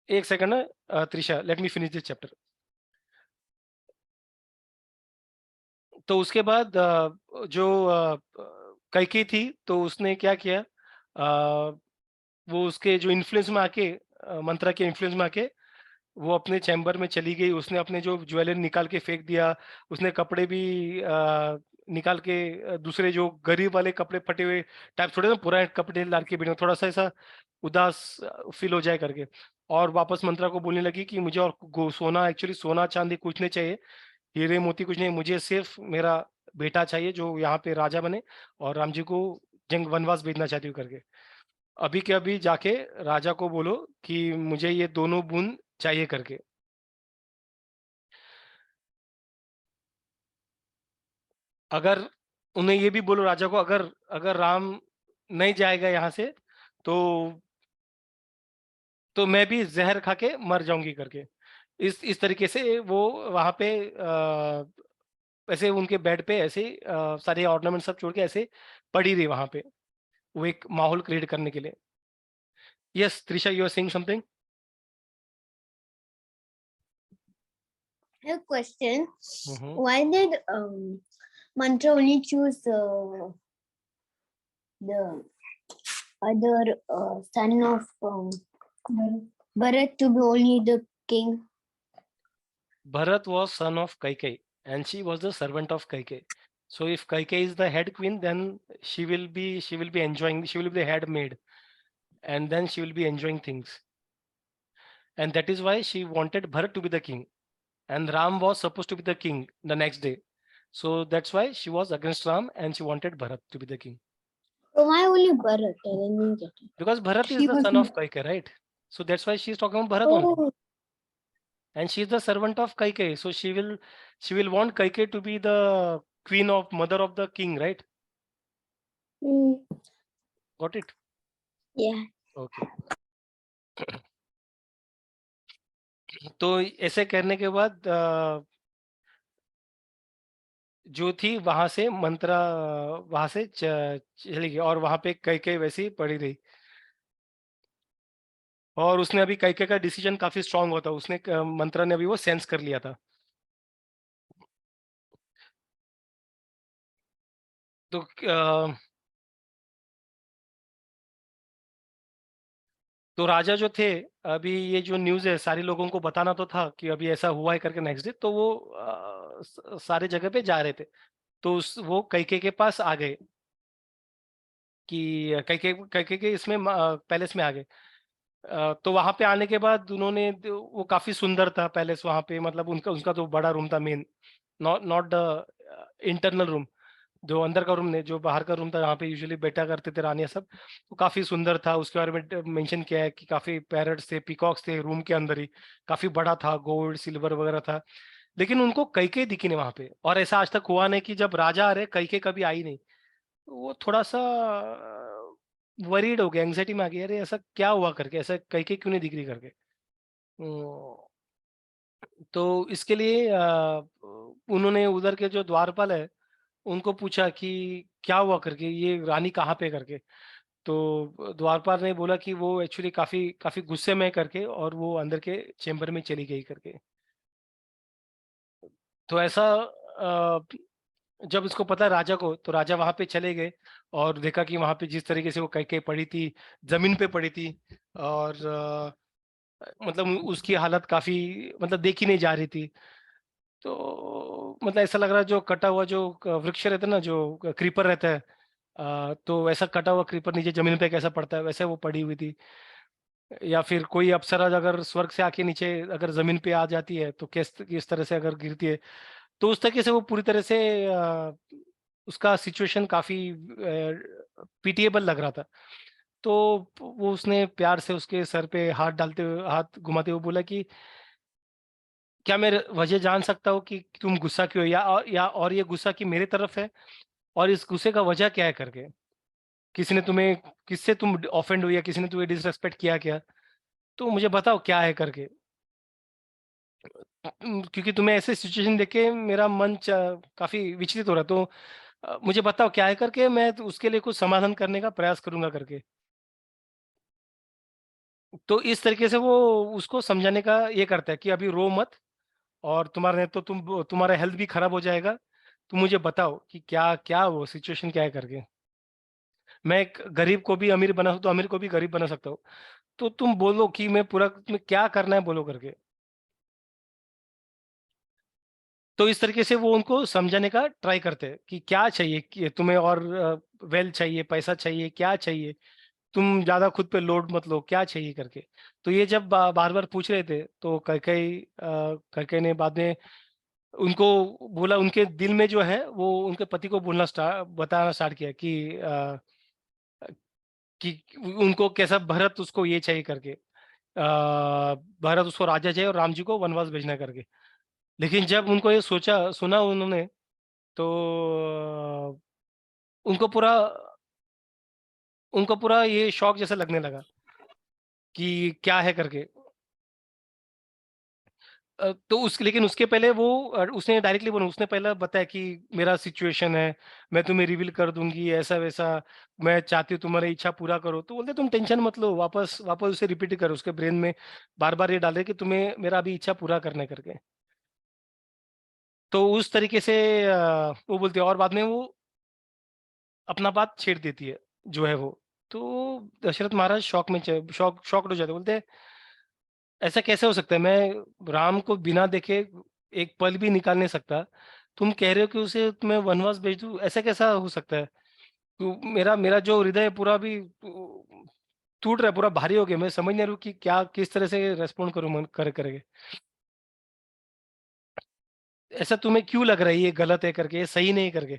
एक सेकंड ना Trisha, let me finish this chapter. तो उसके बाद जो कैकेयी थी तो उसने क्या किया, वो उसके जो इन्फ्लुएंस में आके, मंत्रा के इन्फ्लुएंस में आके वो अपने चैम्बर में चली गई। उसने अपने जो ज्वेलरी निकाल के फेंक दिया, उसने कपड़े भी निकाल के दूसरे जो गरीब वाले कपड़े फटे हुए टाइप, थोड़े ना पुराने कपड़े लाल के बिना थोड़ा सा ऐसा उदास फील हो जाए करके, और वापस मंत्रा को बोलने लगी कि मुझे और सोना, एक्चुअली सोना चांदी कुछ नहीं चाहिए, हीरे मोती कुछ नहीं, मुझे सिर्फ मेरा बेटा चाहिए जो यहाँ पे राजा बने और राम जी को जंग वनवास भेजना चाहती हूँ करके। अभी के अभी जाके राजा को बोलो कि मुझे ये दोनों बूंद चाहिए करके। अगर उन्हें ये भी बोलो राजा को, अगर अगर राम नहीं जाएगा यहाँ से तो मैं भी जहर खा के मर जाऊंगी करके। इस तरीके से वो वहां पे ऐसे उनके बेड पे ऐसे सारे ऑर्नामेंट सब छोड़ के ऐसे पड़ी रही वहां पे, वो एक माहौल क्रिएट करने के लिए। Yes Trisha, you are saying something. I have a question. Why did Mantra only choose the other son of Bharat to be only the king? Bharat was son of Kaikai and she was the servant of Kaikai. So if Kaikai is the head queen, then she will be enjoying, she will be the head maid, and then she will be enjoying things. And that is why she wanted Bharat to be the king. And Ram was supposed to be the king the next day. So that's why she was against Ram and she wanted Bharat to be the king. So why only Bharat? I didn't get it. Because Bharat is She the was son of Kaikai, right? So that's why she's talking about Bharat only. oh, And she's the servant of Kaikai. So she will want Kaikai to be the queen of mother of the king, right? mm, Got it? yeah. Okay. तो ऐसे करने के बाद जो थी वहां से मंत्रा वहां से चली गई और वहां पे कैकेयी वैसे ही पड़ी रही। और उसने अभी कैकेयी का डिसीजन काफी स्ट्रांग होता, उसने मंत्रा ने अभी वो सेंस कर लिया था। तो तो राजा जो थे, अभी ये जो न्यूज़ है सारे लोगों को बताना तो था कि अभी ऐसा हुआ है करके नेक्स्ट डे, तो वो सारे जगह पे जा रहे थे। तो वो कैकेयी के पास आ गए कि कैकेयी के इसमें पैलेस में आ गए। तो वहां पे आने के बाद उन्होंने वो काफी सुंदर था पैलेस वहां पे, मतलब उनका उसका तो बड़ा रूम था main, not not the internal room, जो अंदर का रूम नहीं, जो बाहर का रूम था जहाँ पे यूजुअली बैठा करते थे रानियां सब। वो काफी सुंदर था, उसके बारे में मेंशन किया है कि काफी पैरट्स थे, पीकॉक्स थे रूम के अंदर ही, काफी बड़ा था, गोल्ड सिल्वर वगैरह था। लेकिन उनको कैकेयी दिखी नहीं वहां पे, और ऐसा आज तक हुआ नहीं कि जब राजा आ रहे कैकेयी कभी आई नहीं। तो वो थोड़ा सा वरीड हो गया, एंग्जाइटी में आ गया, अरे ऐसा क्या हुआ करके, ऐसा कैकेयी क्यों नहीं दिख रही करके। तो इसके लिए उन्होंने उधर के जो द्वारपाल है उनको पूछा कि क्या हुआ करके, ये रानी कहाँ पे करके। तो द्वारपाल ने बोला कि वो एक्चुअली काफी काफी गुस्से में है करके, और वो अंदर के चेम्बर में चली गई करके। तो ऐसा जब इसको पता राजा को, तो राजा वहां पे चले गए और देखा कि वहां पे जिस तरीके से वो कैकेयी पड़ी थी, जमीन पे पड़ी थी, और मतलब उसकी हालत काफी, मतलब देखी नहीं जा रही थी। तो मतलब ऐसा लग रहा है जो कटा हुआ जो वृक्ष रहता है ना, जो क्रीपर रहता है, तो ऐसा कटा हुआ क्रीपर नीचे जमीन पे कैसा पड़ता है वैसे वो पड़ी हुई थी। या फिर कोई अप्सरा अगर स्वर्ग से आके नीचे अगर जमीन पे आ जाती है तो किस तरह से अगर गिरती है, तो उस तरीके से वो पूरी तरह से उसका सिचुएशन काफी पीटीएबल लग रहा था। तो वो उसने प्यार से उसके सर पे हाथ डालते हुए, हाथ घुमाते हुए बोला कि क्या मैं वजह जान सकता हूँ कि तुम गुस्सा क्यों है, या और ये गुस्सा कि मेरे तरफ है, और इस गुस्से का वजह क्या है करके, किसी ने तुम्हें, किससे तुम ऑफेंड हुई, या किसी ने तुम्हें डिसरेस्पेक्ट किया क्या, तो मुझे बताओ क्या है करके। क्योंकि तुम्हें ऐसे सिचुएशन देख के मेरा मन काफी विचलित हो रहा है, तो मुझे बताओ क्या है करके, मैं तो उसके लिए कुछ समाधान करने का प्रयास करूंगा करके। तो इस तरीके से वो उसको समझाने का ये करता है कि अभी रो मत, और तुम्हारा नहीं तो तुम्हारा हेल्थ भी खराब हो जाएगा। तुम मुझे बताओ कि क्या क्या वो सिचुएशन क्या है करके। मैं एक गरीब को भी अमीर बना सकता हूँ, अमीर को भी गरीब बना सकता हूँ। तो तुम बोलो कि मैं पूरा, तुम्हें क्या करना है बोलो करके। तो इस तरीके से वो उनको समझाने का ट्राई करते हैं कि क्या चाहिए, कि तुम्हें और वेल चाहिए, पैसा चाहिए, क्या चाहिए, तुम ज्यादा खुद पे लोड मत लो, क्या चाहिए करके। तो ये जब बार बार पूछ रहे थे, तो कैकेयी ने बाद में उनको बोला, उनके दिल में जो है वो उनके पति को बोलना बताना स्टार्ट किया कि उनको कैसा भरत उसको ये चाहिए करके, भरत उसको राजा चाहिए और राम जी को वनवास भेजना करके। लेकिन जब उनको ये सोचा सुना उन्होंने, तो उनको पूरा उनको पूरा ये शौक जैसा लगने लगा कि क्या है करके। तो लेकिन उसके पहले वो उसने डायरेक्टली बोला, उसने पहले बताया कि मेरा सिचुएशन है, मैं तुम्हें रिवील कर दूंगी ऐसा वैसा, मैं चाहती हूँ तुम्हारी इच्छा पूरा करो। तो बोलते तुम टेंशन मत लो, वापस वापस उसे रिपीट करो उसके ब्रेन में, बार बार ये डाले कि तुम्हें मेरा अभी इच्छा पूरा करने करके। तो उस तरीके से वो बोलती है, और बाद में वो अपना बात छेड़ देती है जो है वो। तो दशरथ महाराज शौक में शॉक्ड हो जाते, बोलते हैं ऐसा कैसे हो सकता है, मैं राम को बिना देखे एक पल भी निकाल नहीं सकता, तुम कह रहे हो कि उसे मैं वनवास भेज दूं, ऐसा कैसा हो सकता है। तो मेरा मेरा जो हृदय है पूरा भी टूट रहा है, पूरा भारी हो गया, मैं समझ नहीं रहा हूँ कि क्या किस तरह से रेस्पॉन्ड करूँ, मन कर करके। ऐसा तुम्हें क्यों लग रहा है ये गलत है करके, ये सही नहीं करके।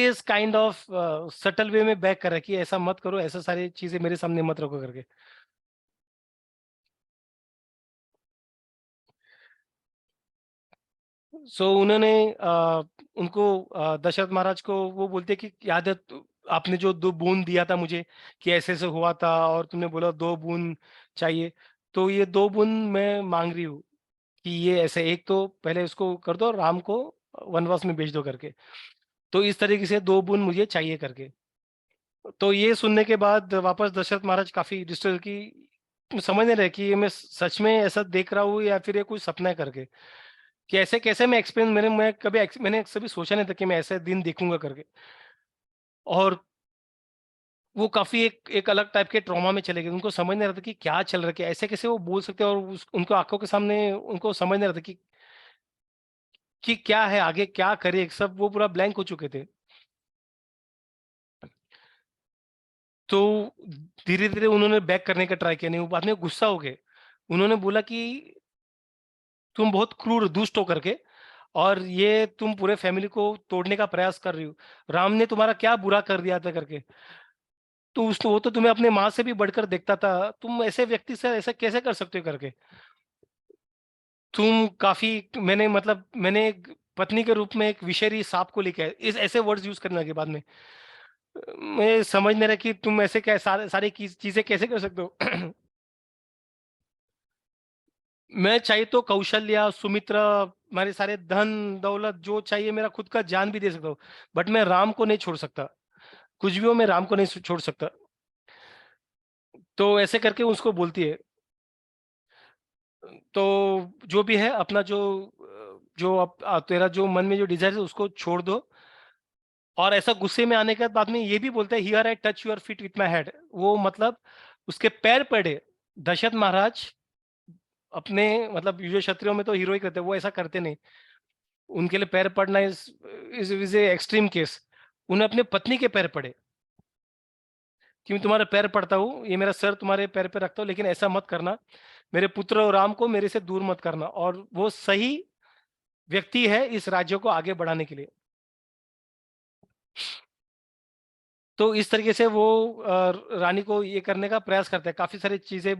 इस काइंड ऑफ सटल वे में बैक कर रहा है कि ऐसा मत करो, ऐसा सारी चीजें मेरे सामने मत रखो करके। सो उन्होंने उनको दशरथ महाराज को वो बोलते कि याद है आपने जो 2 बूंद दिया था मुझे, कि ऐसे ऐसे हुआ था और तुमने बोला 2 बूंद चाहिए, तो ये 2 बूंद मैं मांग रही हूँ कि ये ऐसे, एक तो पहले उसको कर दो राम को, वनवास में भेज दो करके। तो इस तरीके से 2 बूंद मुझे चाहिए करके। तो ये सुनने के बाद वापस दशरथ महाराज काफी डिस्टर्ब की समझ नहीं रहे कि ये मैं सच में ऐसा देख रहा हूँ या फिर ये कुछ सपना है करके, कि ऐसे कैसे मैं एक्सपीरियंस मैंने कभी सोचा नहीं था कि मैं ऐसे दिन देखूंगा करके। और वो काफी एक अलग टाइप के ट्रॉमा में चले गए, उनको समझ नहीं रहा था कि क्या चल रहा है, कि ऐसे कैसे वो बोल सकते हैं, और उनको आंखों के सामने उनको समझ नहीं रहा था कि क्या है आगे, क्या करे, सब वो पूरा ब्लैंक हो चुके थे। तो धीरे धीरे उन्होंने बैक करने का ट्राई किया, नहीं वो बाद में गुस्सा हो गए। उन्होंने बोला कि तुम बहुत क्रूर दुष्ट हो करके, और ये तुम पूरे फैमिली को तोड़ने का प्रयास कर रही हो। राम ने तुम्हारा क्या बुरा कर दिया था करके, तो उस वो तो तुम्हें अपने माँ से भी बढ़कर देखता था, तुम ऐसे व्यक्ति से ऐसा कैसे कर सकते हो करके। तुम काफी मैंने एक पत्नी के रूप में एक विषैली सांप को लेके आए, इस ऐसे वर्ड्स यूज करने लगे बाद में। मैं समझ नहीं रहा कि तुम ऐसे क्या सारी चीजें कैसे कर सकते हो। मैं चाहिए तो कौशल्या, सुमित्रा, मेरे सारे धन दौलत जो चाहिए, मेरा खुद का जान भी दे सकता हूँ, बट मैं राम को नहीं छोड़ सकता। कुछ भी हो, मैं राम को नहीं छोड़ सकता। तो ऐसे करके उसको बोलती है। तो जो भी है अपना तेरा जो मन में जो डिजायर है उसको छोड़ दो। और ऐसा गुस्से में आने के बाद में ये भी बोलता है, here I touch your feet with my head. वो मतलब उसके पैर पड़े। दशरथ महाराज अपने मतलब युद्ध क्षत्रियों में तो हीरोइक रहते हैं, वो ऐसा करते नहीं। उनके लिए पैर पड़ना इज ए एक्सट्रीम केस। उन्हें अपने पत्नी के पैर पड़े कि मैं तुम्हारे पैर पड़ता हूँ, ये मेरा सर तुम्हारे पैर पे रखता हूँ, लेकिन ऐसा मत करना, मेरे पुत्र और राम को मेरे से दूर मत करना, और वो सही व्यक्ति है इस राज्य को आगे बढ़ाने के लिए। तो इस तरीके से वो रानी को ये करने का प्रयास करता है, काफी सारी चीजें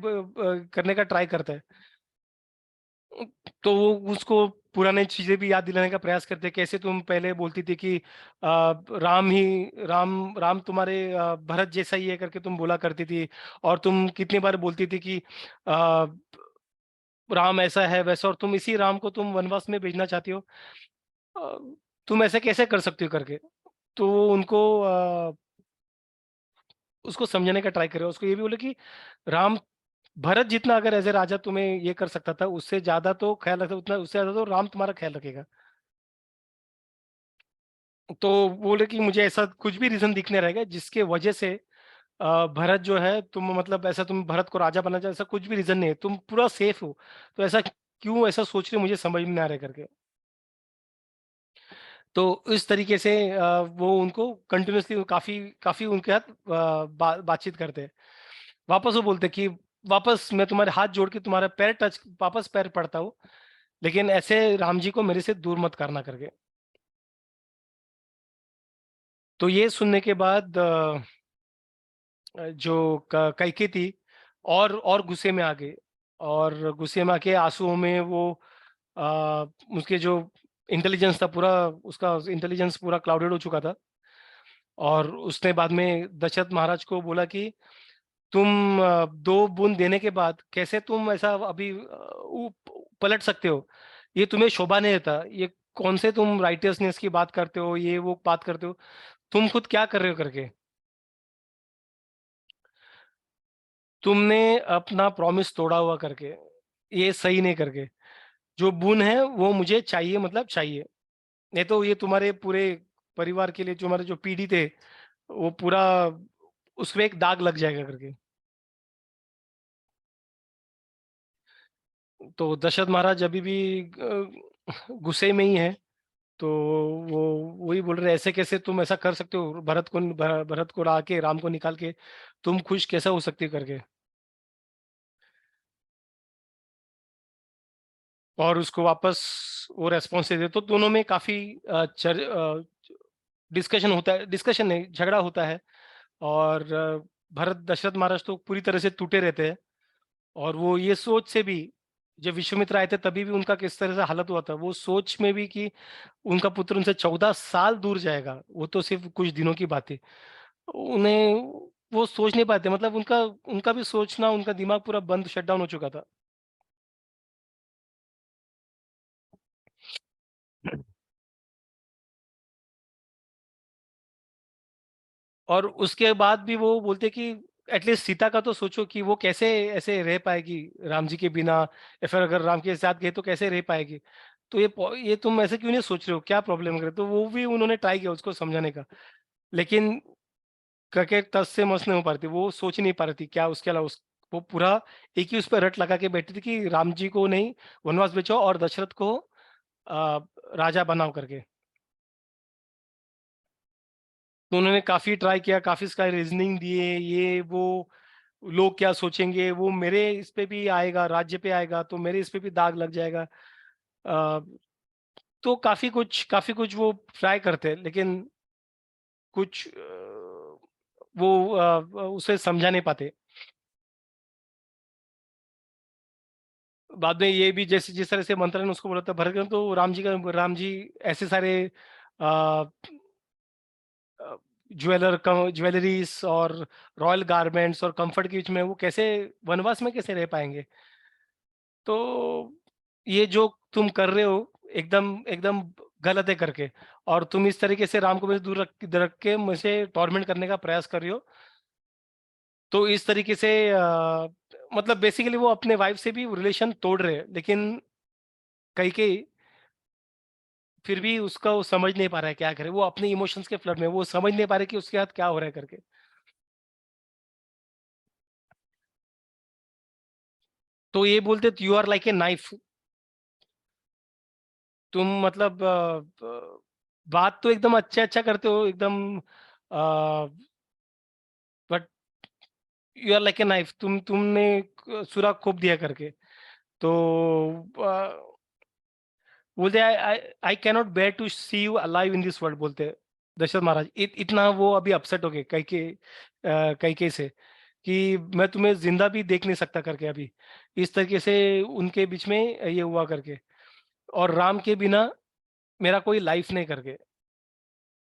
करने का ट्राई करता है। तो वो उसको पुराने चीजें भी याद दिलाने का प्रयास करते हैं, कैसे तुम पहले बोलती थी कि राम तुम्हारे भरत जैसा ही है करके तुम बोला करती थी, और तुम कितनी बार बोलती थी कि आ, राम ऐसा है वैसा, और तुम इसी राम को तुम वनवास में भेजना चाहती हो। अ, तुम ऐसे कैसे कर सकती हो करके। तो वो उनको उसको समझाने का ट्राई करे, उसको ये भी बोले कि राम भरत जितना अगर एज ए राजा तुम्हें ये कर सकता था, उससे ज्यादा तो ख्याल रखता, उतना उससे ज्यादा तो राम तुम्हारा ख्याल रखेगा। तो बोले कि मुझे ऐसा कुछ भी रीजन दिखने रहेगा जिसके वजह से भरत जो है, तुम मतलब ऐसा तुम भरत को राजा बनना चाहते, ऐसा कुछ भी रीजन नहीं है, तुम पूरा सेफ हो, तो ऐसा क्यों ऐसा सोच रहे हो, मुझे समझ में नहीं आ रहा है करके। तो इस तरीके से वो उनको कंटिन्यूसली काफी काफी उनके साथ बातचीत करते हैं। वापस वो बोलते हैं कि वापस मैं तुम्हारे हाथ जोड़ के तुम्हारा पैर टच वापस पैर पड़ता हूँ, लेकिन ऐसे राम जी को मेरे से दूर मत करना करके। तो ये सुनने के बाद जो कैके थी और गुस्से में आ गई, और गुस्से में आके आंसुओं में वो उसके जो इंटेलिजेंस था पूरा, उसका इंटेलिजेंस पूरा क्लाउडेड हो चुका था। और उसने बाद में दशरथ महाराज को बोला कि तुम 2 बूंद देने के बाद कैसे तुम ऐसा अभी पलट सकते हो, ये तुम्हें शोभा नहीं देता, ये कौन से तुम राइटियसनेस की बात करते हो, ये वो बात करते हो, तुम खुद क्या कर रहे हो करके। तुमने अपना प्रॉमिस तोड़ा हुआ करके, ये सही नहीं करके, जो बून है वो मुझे चाहिए, मतलब चाहिए, नहीं तो ये तुम्हारे पूरे परिवार के लिए, जो हमारे जो पीढ़ी थे, वो पूरा उसमें एक दाग लग जाएगा करके। तो दशरथ महाराज अभी भी गुस्से में ही है। तो वो वही बोल रहे, ऐसे कैसे तुम ऐसा कर सकते हो, भरत को ला के राम को निकाल के तुम खुश कैसा हो सकती करके। और उसको वापस वो रेस्पॉन्स दे, तो दोनों में काफी डिस्कशन होता है, डिस्कशन नहीं, झगड़ा होता है। और भरत दशरथ महाराज तो पूरी तरह से टूटे रहते हैं। और वो ये सोच से भी, जब विश्वामित्र आए थे तभी भी उनका किस तरह से हालत हुआ था, वो सोच में भी कि उनका पुत्र उनसे 14 साल दूर जाएगा, वो तो सिर्फ कुछ दिनों की बात है। उन्हें वो सोच नहीं पाते, मतलब उनका उनका भी सोचना, उनका दिमाग पूरा बंद शट डाउन हो चुका था। और उसके बाद भी वो बोलते कि एटलीस्ट सीता का तो सोचो कि वो कैसे ऐसे रह पाएगी राम जी के बिना, या फिर अगर राम के साथ गए तो कैसे रह पाएगी। तो ये तुम ऐसे क्यों नहीं सोच रहे हो, क्या प्रॉब्लम करे। तो वो भी उन्होंने ट्राई किया उसको समझाने का, लेकिन करके तस से मस नहीं हो पा रही थी, वो सोच ही नहीं पा रही थी क्या उसके अलावा वो पूरा एक ही उस पर रट लगा के बैठी थी कि राम जी को नहीं वनवास भेजो और दशरथ को आ, राजा बनाओ करके। तो उन्होंने काफी ट्राई किया, काफी इसका रीजनिंग दिए, ये वो लोग क्या सोचेंगे, वो मेरे इस पे भी आएगा, राज्य पे आएगा तो मेरे इस पे भी दाग लग जाएगा। आ, तो काफी कुछ वो ट्राई करते हैं, लेकिन कुछ वो उसे समझा नहीं पाते। बाद में ये भी जैसे जिस तरह से मंत्र ने उसको बोला था भरत, तो राम जी ऐसे सारे ज्वेलरीज और रॉयल गारमेंट्स और कंफर्ट के बीच में वो कैसे वनवास में कैसे रह पाएंगे। तो ये जो तुम कर रहे हो एकदम एकदम गलत है करके, और तुम इस तरीके से राम को मुझे दूर रख के मुझे टॉर्मेंट करने का प्रयास कर रही हो। तो इस तरीके से मतलब बेसिकली वो अपने वाइफ से भी रिलेशन तोड़ रहे हैं, लेकिन कई के फिर भी उसका वो समझ नहीं पा रहा है क्या करे, वो अपने इमोशंस के फ्लड में वो समझ नहीं पा रहे कि उसके साथ क्या हो रहा है करके। तो ये बोलते you are like a knife, तुम मतलब बात तो एकदम अच्छा अच्छा करते हो एकदम, but you are like a knife, तुमने सुराख खूब दिया करके। तो बोलते I I cannot bear to see you alive in this world, बोलते दशरथ महाराज इतना वो अभी अपसेट हो गए कई से, कि मैं तुम्हें जिंदा भी देख नहीं सकता करके अभी, इस तरीके से उनके बीच में ये हुआ करके। और राम के बिना मेरा कोई लाइफ नहीं करके,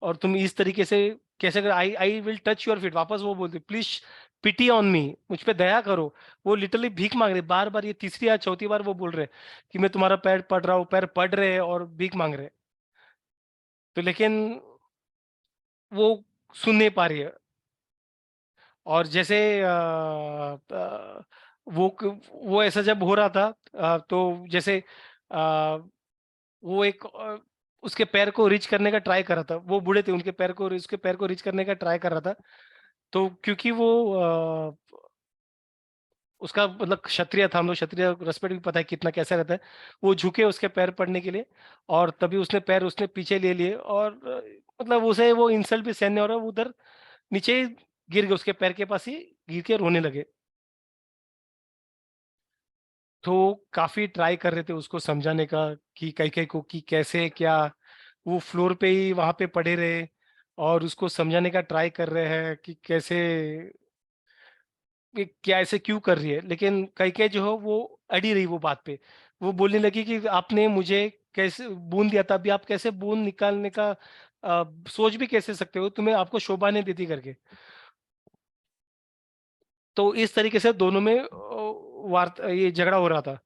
और तुम इस तरीके से कैसे कर, I I will touch your feet, वापस वो बोलते प्लीज पिटी ऑन मी, मुझ पे दया करो। वो लिटरली भीख मांग रहे बार बार, ये तीसरी या चौथी बार वो बोल रहे कि मैं तुम्हारा पैर पड़ रहा हूँ, पैर पड़ रहे हैं और भीख मांग रहे। तो लेकिन वो सुन नहीं पा रही है। और जैसे वो ऐसा जब हो रहा था, तो जैसे वो एक उसके पैर को रीच करने का ट्राई कर रहा था, वो बूढ़े थे, उनके पैर को उसके पैर को रीच करने का ट्राई कर रहा था। तो क्योंकि वो उसका मतलब क्षत्रिय था, हम लोग क्षत्रिय रेस्पेक्ट भी पता है कितना कैसा रहता है, वो झुके उसके पैर पड़ने के लिए, और तभी उसने पैर उसने पीछे ले लिए, और मतलब उसे वो इंसल्ट भी सहन नहीं हो रहा, वो उधर नीचे गिर गए, उसके पैर के पास ही गिर के रोने लगे। तो काफी ट्राई कर रहे थे उसको समझाने का कि कई कई को कि कैसे क्या, वो फ्लोर पे ही वहां पे पड़े रहे, और उसको समझाने का ट्राई कर रहे हैं कि कैसे ये क्या ऐसे क्यों कर रही है, लेकिन कई कई जो है वो अड़ी रही वो बात पे। वो बोलने लगी कि आपने मुझे कैसे बूंद दिया था, अभी आप कैसे बूंद निकालने का सोच भी कैसे सकते हो, तुम्हें आपको शोभा नहीं देती करके। तो इस तरीके से दोनों में वार्ता ये झगड़ा हो रहा था।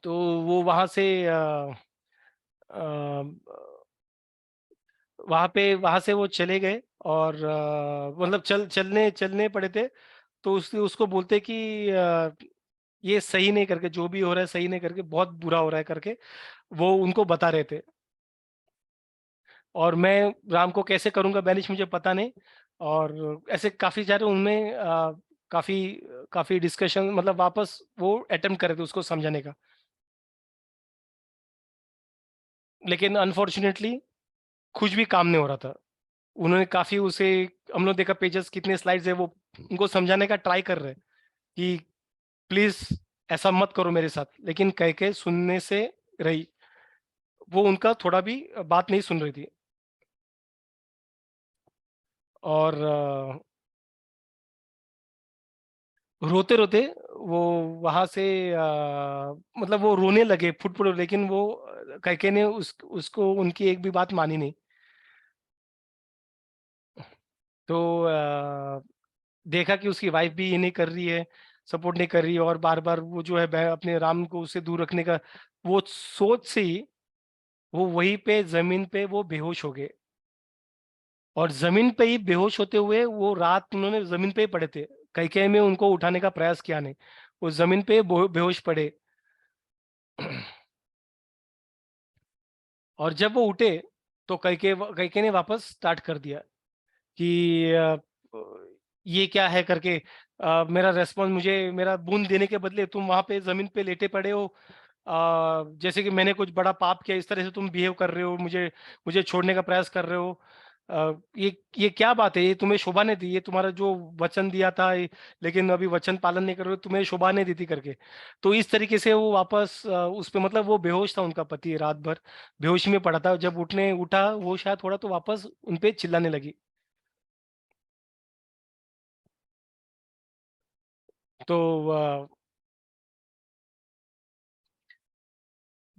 तो वो वहां से वो चले गए, और मतलब चलने चलने पड़े थे। तो उसको बोलते कि ये सही नहीं करके, जो भी हो रहा है सही नहीं करके, बहुत बुरा हो रहा है करके वो उनको बता रहे थे। और मैं राम को कैसे करूंगा बैनिश मुझे पता नहीं। और ऐसे काफी सारे उनमें काफी काफी डिस्कशन, मतलब वापस वो अटेम्प्ट कर रहे थे उसको समझाने का, लेकिन अनफॉर्चुनेटली कुछ भी काम नहीं हो रहा था। उन्होंने काफी उसे, हम लोग देखा पेजेस कितने स्लाइड्स है, वो उनको समझाने का ट्राई कर रहे हैं कि प्लीज ऐसा मत करो मेरे साथ, लेकिन कह के सुनने से रही, वो उनका थोड़ा भी बात नहीं सुन रही थी। और रोते रोते वो वहां से मतलब वो रोने लगे फुट फुट, लेकिन वो कैके ने उसको उनकी एक भी बात मानी नहीं। तो देखा कि उसकी वाइफ भी ये नहीं कर रही है, सपोर्ट नहीं कर रही है, और बार बार वो जो है अपने राम को उससे दूर रखने का वो सोच से ही वो वहीं पे जमीन पे वो बेहोश हो गए। और जमीन पे ही बेहोश होते हुए वो रात उन्होंने जमीन पे ही पड़े थे। कैकेयी में उनको उठाने का प्रयास किया नहीं, वो जमीन पे बेहोश पड़े। और जब वो उठे तो कैकेयी ने वापस स्टार्ट कर दिया कि ये क्या है करके, मेरा रेस्पॉन्स, मुझे मेरा बूंद देने के बदले तुम वहां पे जमीन पे लेटे पड़े हो, जैसे कि मैंने कुछ बड़ा पाप किया, इस तरह से तुम बिहेव कर रहे हो, मुझे मुझे छोड़ने का प्रयास कर रहे हो। ये क्या बात है, ये तुम्हें शोभा नहीं दी, ये तुम्हारा जो वचन दिया था लेकिन अभी वचन पालन नहीं कर रहे हो, तुम्हें शोभा नहीं दी थी करके। तो इस तरीके से वो वापस उस पे, मतलब वो बेहोश था, उनका पति रात भर बेहोशी में पड़ा था, जब उठा वो शायद थोड़ा, तो वापस उनपे चिल्लाने लगी। तो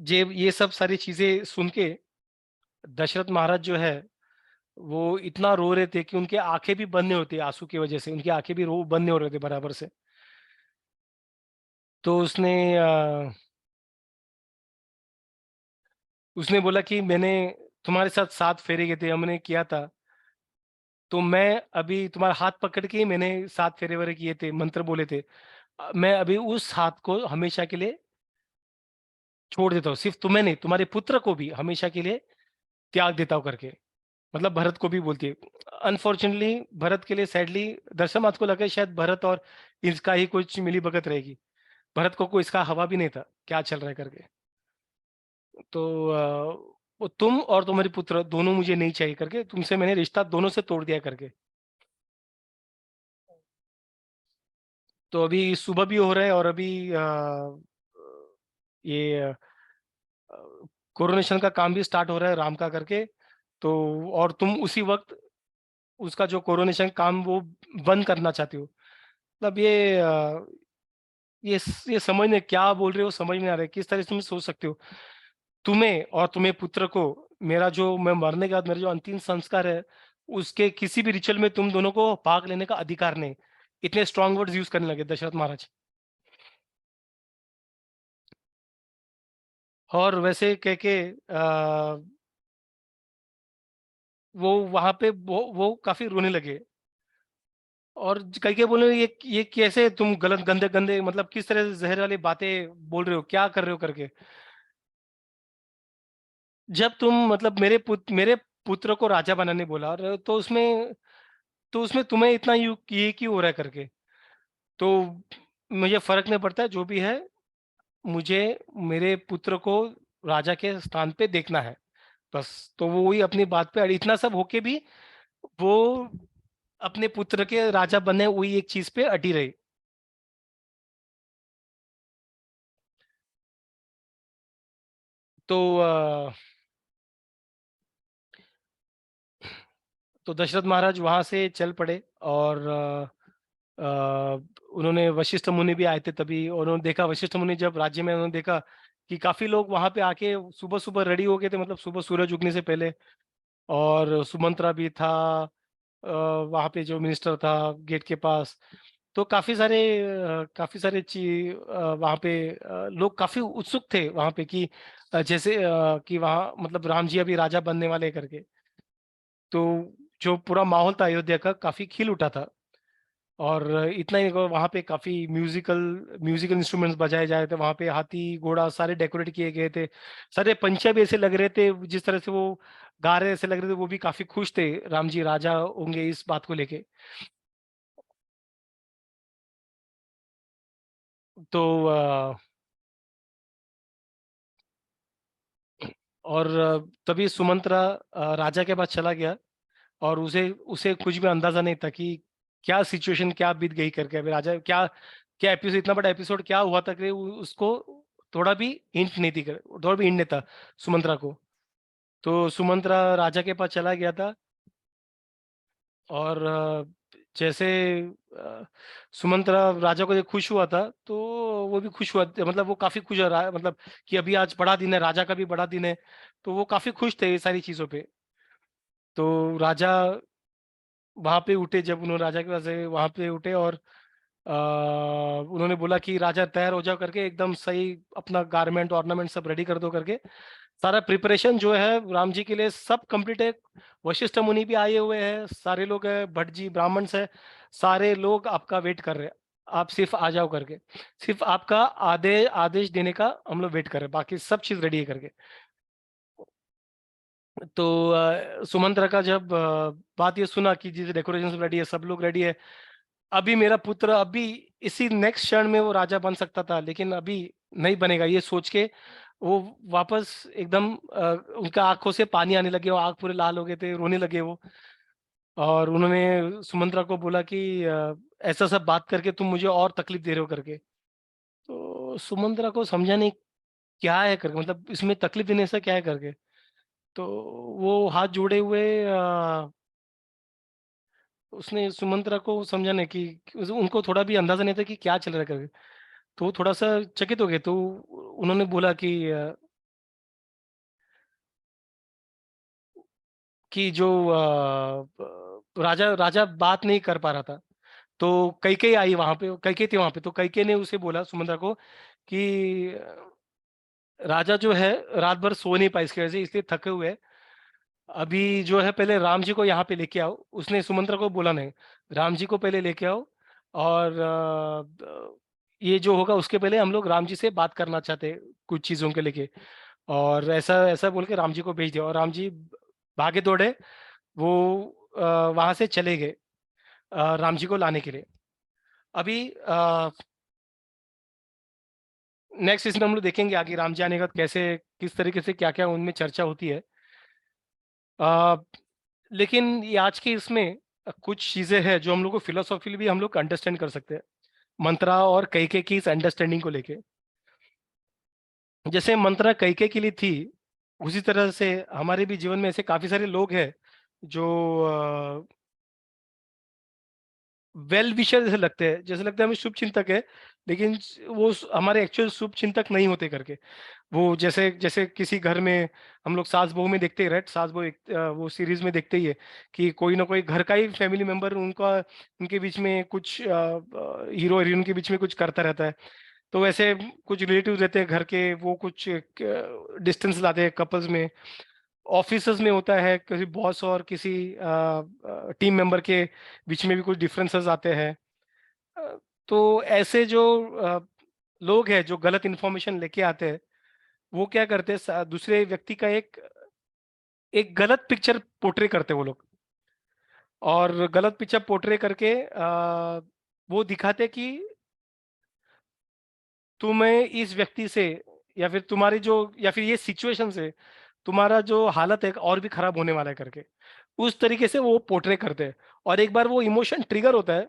ये सब सारी चीजें सुन के दशरथ महाराज जो है वो इतना रो रहे थे कि उनके आंखें भी बंद नहीं होती, आंसू की वजह से उनकी आंखें भी रो बंद नहीं हो रहे थे बराबर से। तो उसने बोला कि मैंने तुम्हारे साथ 7 फेरे किए थे, हमने किया था, तो मैं अभी तुम्हारा हाथ पकड़ के ही मैंने 7 फेरे वरे किए थे, मंत्र बोले थे, मैं अभी उस हाथ को हमेशा के लिए छोड़ देता हूँ, सिर्फ तुम्हें नहीं, तुम्हारे पुत्र को भी हमेशा के लिए त्याग देता हूँ करके, मतलब भरत को भी बोलती है। अनफॉर्चुनेटली भरत के लिए, सैडली, दशरथ को लगा शायद भरत और इसका ही कुछ मिली भगत रहेगी, भरत को कोई इसका हवा भी नहीं था क्या चल रहा है करके। तो वो तुम और तुम्हारे पुत्र दोनों मुझे नहीं चाहिए करके, तुमसे मैंने रिश्ता दोनों से तोड़ दिया करके। तो अभी सुबह भी हो रहा है, और अभी ये कोरोनेशन का काम भी स्टार्ट हो रहा है राम का करके। तो और तुम उसी वक्त उसका जो कोरोनेशन काम वो बंद करना चाहते हो, मतलब ये समझने क्या बोल रहे हो, समझ में आ रहा है किस तरह से तुम सोच सकते हो। तुम्हें और तुम्हें पुत्र को, मेरा जो, मैं मरने के बाद मेरा जो अंतिम संस्कार है, उसके किसी भी रिचुअल में तुम दोनों को भाग लेने का अधिकार नहीं। इतने स्ट्रांग वर्ड्स यूज करने लगे दशरथ महाराज। और वैसे कह के वो वहां पे वो काफी रोने लगे, और कई के बोले ये कैसे तुम गलत, गंदे गंदे, मतलब किस तरह से जहर वाली बातें बोल रहे हो, क्या कर रहे हो करके। जब तुम, मतलब मेरे पुत्र को राजा बनाने बोला, और तो उसमें तुम्हें इतना ये क्यों हो रहा है करके। तो मुझे फर्क नहीं पड़ता जो भी है, मुझे मेरे पुत्र को राजा के स्थान पे देखना है, बस। तो वो वही अपनी बात पे इतना सब होके भी वो अपने पुत्र के राजा बनने वही एक चीज पे अटी रही। तो तो दशरथ महाराज वहां से चल पड़े, और उन्होंने, वशिष्ठ मुनि भी आए थे तभी, और उन्होंने देखा, वशिष्ठ मुनि जब राज्य में, उन्होंने देखा कि काफी लोग वहां पे आके सुबह सुबह रेडी हो गए थे, मतलब सुबह सूरज उगने से पहले। और सुमंत्रा भी था वहां पे, जो मिनिस्टर था गेट के पास। तो काफी सारे वहां पे लोग काफी उत्सुक थे वहां पे कि जैसे कि वहाँ, मतलब राम जी अभी राजा बनने वाले हैं करके। तो जो पूरा माहौल था अयोध्या का, काफी खिल उठा था। और इतना ही, वहाँ पे काफी म्यूजिकल म्यूजिकल इंस्ट्रूमेंट्स बजाए जा रहे थे, वहाँ पे हाथी घोड़ा सारे डेकोरेट किए गए थे, सारे पंछियाँ भी ऐसे लग रहे थे, जिस तरह से वो गा रहे ऐसे लग रहे थे, वो भी काफी खुश थे राम जी राजा होंगे इस बात को लेके। तो और तभी सुमंत्रा राजा के पास चला गया, और उसे उसे कुछ भी अंदाजा नहीं था कि क्या सिचुएशन क्या बीत गई करके। अभी राजा क्या क्या एपिसोड, इतना बड़ा एपिसोड क्या हुआ था कि उसको थोड़ा भी हिंट नहीं थी, थोड़ा भी हिंट नहीं था सुमंत्रा को। तो सुमंत्रा राजा के पास चला गया था, और जैसे अ, सुमंत्रा राजा को देख खुश हुआ था, तो वो भी खुश हुआ, मतलब वो काफी खुश हो रहा, मतलब कि अभी आज बड़ा दिन है, राजा का भी बड़ा दिन है। तो वो काफी खुश थे ये सारी चीजों पे। तो राजा वहां पे उठे, जब उन्होंने राजा के पास से वहां पे उठे, और उन्होंने बोला कि राजा तैयार हो जाओ करके, एकदम सही अपना गारमेंट ऑर्नामेंट सब रेडी कर दो करके। सारा प्रिपरेशन जो है राम जी के लिए सब कंप्लीट है। वशिष्ठ मुनि भी आए हुए हैं, सारे लोग हैं, भट्ट जी ब्राह्मण से सारे लोग आपका वेट कर रहे हैं। आप सिर्फ आ जाओ करके, सिर्फ आपका आदेश देने का हम लोग वेट कर रहे हैं, बाकी सब चीज रेडी है करके। तो सुमंत्रा का जब बात ये सुना कि जी डेकोरेशन सब रेडी है, सब लोग रेडी है, अभी मेरा पुत्र अभी इसी नेक्स्ट क्षण में वो राजा बन सकता था, लेकिन अभी नहीं बनेगा, ये सोच के वो वापस एकदम उनका आंखों से पानी आने लगे, वो आंख पूरे लाल हो गए थे, रोने लगे वो। और उन्होंने सुमंत्रा को बोला कि ऐसा सब बात करके तुम मुझे और तकलीफ दे रहे हो करके। तो सुमंत्रा को समझा नहीं क्या है करके, मतलब इसमें तकलीफ देने से क्या है करके। तो वो हाथ जोड़े हुए उसने सुमंत्रा को समझाने की, उनको थोड़ा भी अंदाजा नहीं था कि क्या चल रहा है करके। तो वो थोड़ा सा चकित हो गए, तो उन्होंने बोला कि जो राजा राजा बात नहीं कर पा रहा था। तो कैकेयी आई वहां पे, कैकेयी थी वहां पे, तो कैकेयी ने उसे बोला सुमंत्रा को कि राजा जो है रात भर सो नहीं पाए इसकी वजह से, इसलिए थके हुए हैं। अभी जो है पहले राम जी को यहाँ पे लेके आओ। उसने सुमंत्रा को बोला नहीं, राम जी को पहले लेके आओ, और ये जो होगा उसके पहले हम लोग राम जी से बात करना चाहते हैं कुछ चीजों के लेके। और ऐसा ऐसा बोल के राम जी को भेज दिया, और राम जी भागे दौड़े, वो वहां से चले गए राम जी को लाने के लिए। अभी नेक्स्ट इसमें हम लोग देखेंगे आगे राम जी आने का कैसे, किस तरीके से क्या क्या उनमें चर्चा होती है। अ, लेकिन ये आज के इसमें कुछ चीजें हैं जो हम लोग को फिलोसॉफी भी हम लोग अंडरस्टैंड कर सकते हैं, मंत्रा और कैके की इस अंडरस्टैंडिंग को लेके। जैसे मंत्रा कैके के लिए थी, उसी तरह से हमारे भी जीवन में ऐसे काफी सारे लोग हैं जो वेल विशर जैसे लगते हैं, जैसे लगता है हमें शुभ चिंतक है, लेकिन वो हमारे एक्चुअल शुभ चिंतक नहीं होते करके। वो जैसे जैसे किसी घर में हम लोग सास बहू में देखते ही, राइट, सास बहू एक वो सीरीज में देखते ही है कि कोई ना कोई घर का ही फैमिली मेंबर उनका, उनके बीच में कुछ हीरो हीरोइन के बीच में कुछ करता रहता है। तो वैसे कुछ रिलेटिव रहते हैं घर के, वो कुछ डिस्टेंस लाते हैं कपल्स में। ऑफिसेज में होता है, किसी बॉस और किसी टीम मेंबर के बीच में भी कुछ डिफरेंसेस आते हैं। अ, तो ऐसे जो लोग हैं जो गलत इन्फॉर्मेशन लेके आते हैं, वो क्या करते हैं, दूसरे व्यक्ति का एक एक गलत पिक्चर पोर्ट्रे करते हैं वो लोग। और गलत पिक्चर पोर्ट्रे करके वो दिखाते कि तुम्हें इस व्यक्ति से, या फिर तुम्हारी जो, या फिर ये सिचुएशन से तुम्हारा जो हालत है और भी खराब होने वाला है करके, उस तरीके से वो पोर्ट्रे करते हैं। और एक बार वो इमोशन ट्रिगर होता है,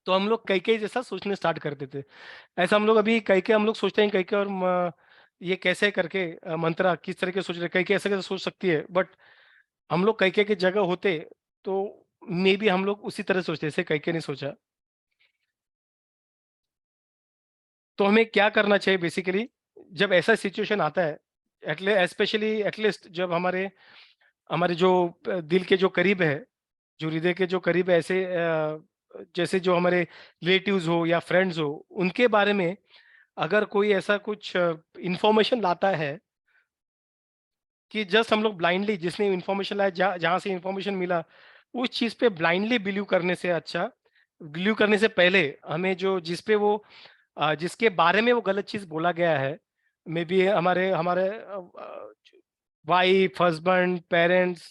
तो हम लोग कैके जैसा सोचने स्टार्ट कर देते हैं। ऐसा हम लोग अभी कैके हम लोग सोचते हैं कैके और ये कैसे करके मंत्रा किस तरह के सोच रहे, कैके ऐसे कैसे सोच सकती है, बट हम लोग कैके की जगह होते तो मे बी हम लोग उसी तरह सोचते जैसे कैके ने सोचा। तो हमें क्या करना चाहिए बेसिकली, जब ऐसा सिचुएशन आता है, स्पेशली एटलीस्ट जब हमारे हमारे जो दिल के जो करीब है, जो हृदय के जो करीब है, ऐसे जैसे जो हमारे रिलेटिव्स हो या फ्रेंड्स हो, उनके बारे में अगर कोई ऐसा कुछ इंफॉर्मेशन लाता है कि जस्ट हम लोग ब्लाइंडली, जिसने इंफॉर्मेशन लाया, जहाँ से इंफॉर्मेशन मिला, उस चीज पे ब्लाइंडली बिलीव करने से अच्छा, बिलीव करने से पहले हमें जो जिस पे वो जिसके बारे में वो गलत चीज बोला गया है, मे बी हमारे हमारे wife, husband, parents,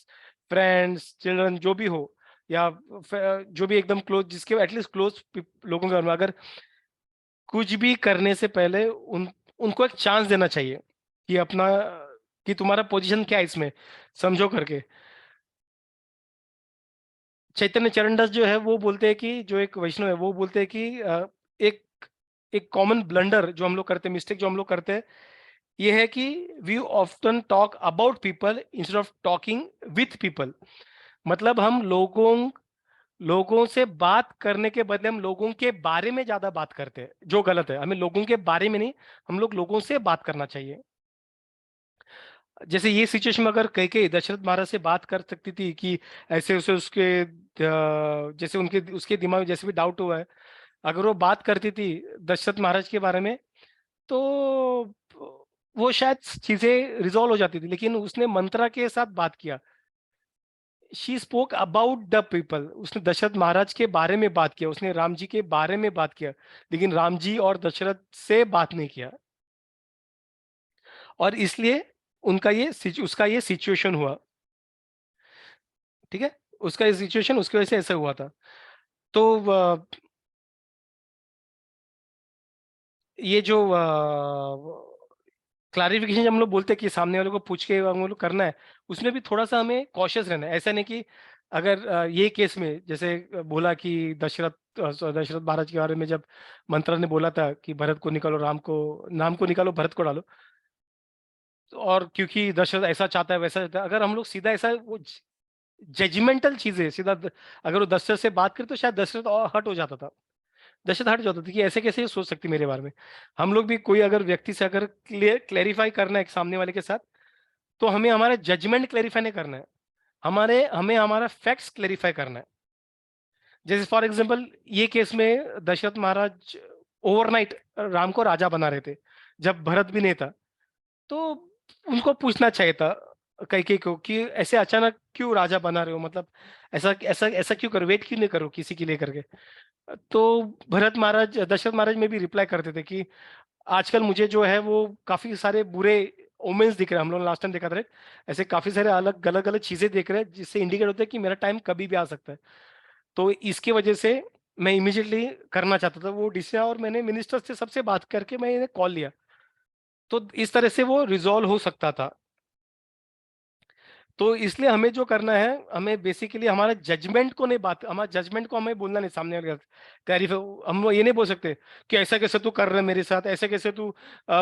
friends, children, जो भी हो, या जो भी एकदम क्लोज, जिसके एटलीस्ट क्लोज लोगों के बारे में, अगर कुछ भी करने से पहले उनको एक चांस देना चाहिए कि अपना, कि तुम्हारा पोजीशन क्या है इसमें, समझो करके। चैतन्य चरण दास जो है वो बोलते हैं कि, जो एक वैष्णव है, वो बोलते हैं कि एक एक कॉमन ब्लंडर जो हम लोग करते हैं, मिस्टेक जो हम लोग करते हैं, ये है कि we often talk about people instead of talking with people. मतलब हम लोगों लोगों से बात करने के बदले हम लोगों के बारे में ज्यादा बात करते हैं, जो गलत है। हमें लोगों के बारे में नहीं, हम लोग लोगों से बात करना चाहिए। जैसे ये सिचुएशन में अगर कह दशरथ महाराज से बात कर सकती थी कि ऐसे उसे उसके जैसे उनके उसके दिमाग में जैसे भी डाउट हुआ है, अगर वो बात करती थी दशरथ महाराज के बारे में, तो वो शायद चीजें रिजॉल्व हो जाती थी, लेकिन उसने मंत्रा के साथ बात किया। She spoke about the people, उसने दशरथ महाराज के बारे में बात किया, उसने राम जी के बारे में बात किया, लेकिन राम जी और दशरथ से बात नहीं किया। और इसलिए उसका ये सिचुएशन हुआ। ठीक है, उसका ये सिचुएशन उसकी वजह से ऐसा हुआ था। तो ये जो क्लैरिफिकेशन हम लोग बोलते हैं कि सामने वाले को पूछ के हम लोग करना है, उसमें भी थोड़ा सा हमें कॉशियस रहना है। ऐसा नहीं कि अगर ये केस में जैसे बोला कि दशरथ महाराज के बारे में जब मंत्रा ने बोला था कि भरत को निकालो, नाम को निकालो, भरत को डालो, और क्योंकि दशरथ ऐसा चाहता है वैसा चाहता है, अगर हम लोग सीधा ऐसा वो जजमेंटल चीजें सीधा अगर वो दशरथ से बात करे तो शायद दशरथ और हट हो जाता था। दशरथ हट जाता था कि ऐसे कैसे ये सोच सकती मेरे बारे में। हम लोग भी कोई अगर व्यक्ति से अगर क्लेरिफाई करना है एक सामने वाले के साथ, तो हमें हमारा जजमेंट क्लेरिफाई नहीं करना है, हमें हमारा फैक्ट्स क्लेरिफाई करना है। जैसे फॉर एग्जांपल ये केस में दशरथ महाराज ओवरनाइट राम को राजा बना रहे थे जब भरत भी नहीं था। तो उनको पूछना चाहिए था कैकेयी को कि ऐसे अचानक क्यों राजा बना रहे हो, मतलब ऐसा ऐसा ऐसा क्यों करो, वेट क्यों नहीं करो किसी के लिए करके। तो दशरथ महाराज में भी रिप्लाई करते थे कि आजकल मुझे जो है वो काफी सारे बुरे ओमेंस दिख रहे हैं, हम लोग लास्ट टाइम देखा था ऐसे काफी सारे अलग अलग अलग चीजें देख रहे हैं जिससे इंडिकेट होता है कि मेरा टाइम कभी भी आ सकता है। तो इसकी वजह से मैं इमीडिएटली करना चाहता था वो डिसीजन, और मैंने मिनिस्टर से सबसे बात करके मैंने कॉल लिया। तो इस तरह से वो रिजॉल्व हो सकता था। तो इसलिए हमें जो करना है, हमें बेसिकली हमारा जजमेंट को हमें बोलना नहीं सामने वाले का। तारीफ हम लोग ये नहीं बोल सकते कि ऐसा कैसे तू कर रहा है मेरे साथ, ऐसे कैसे तू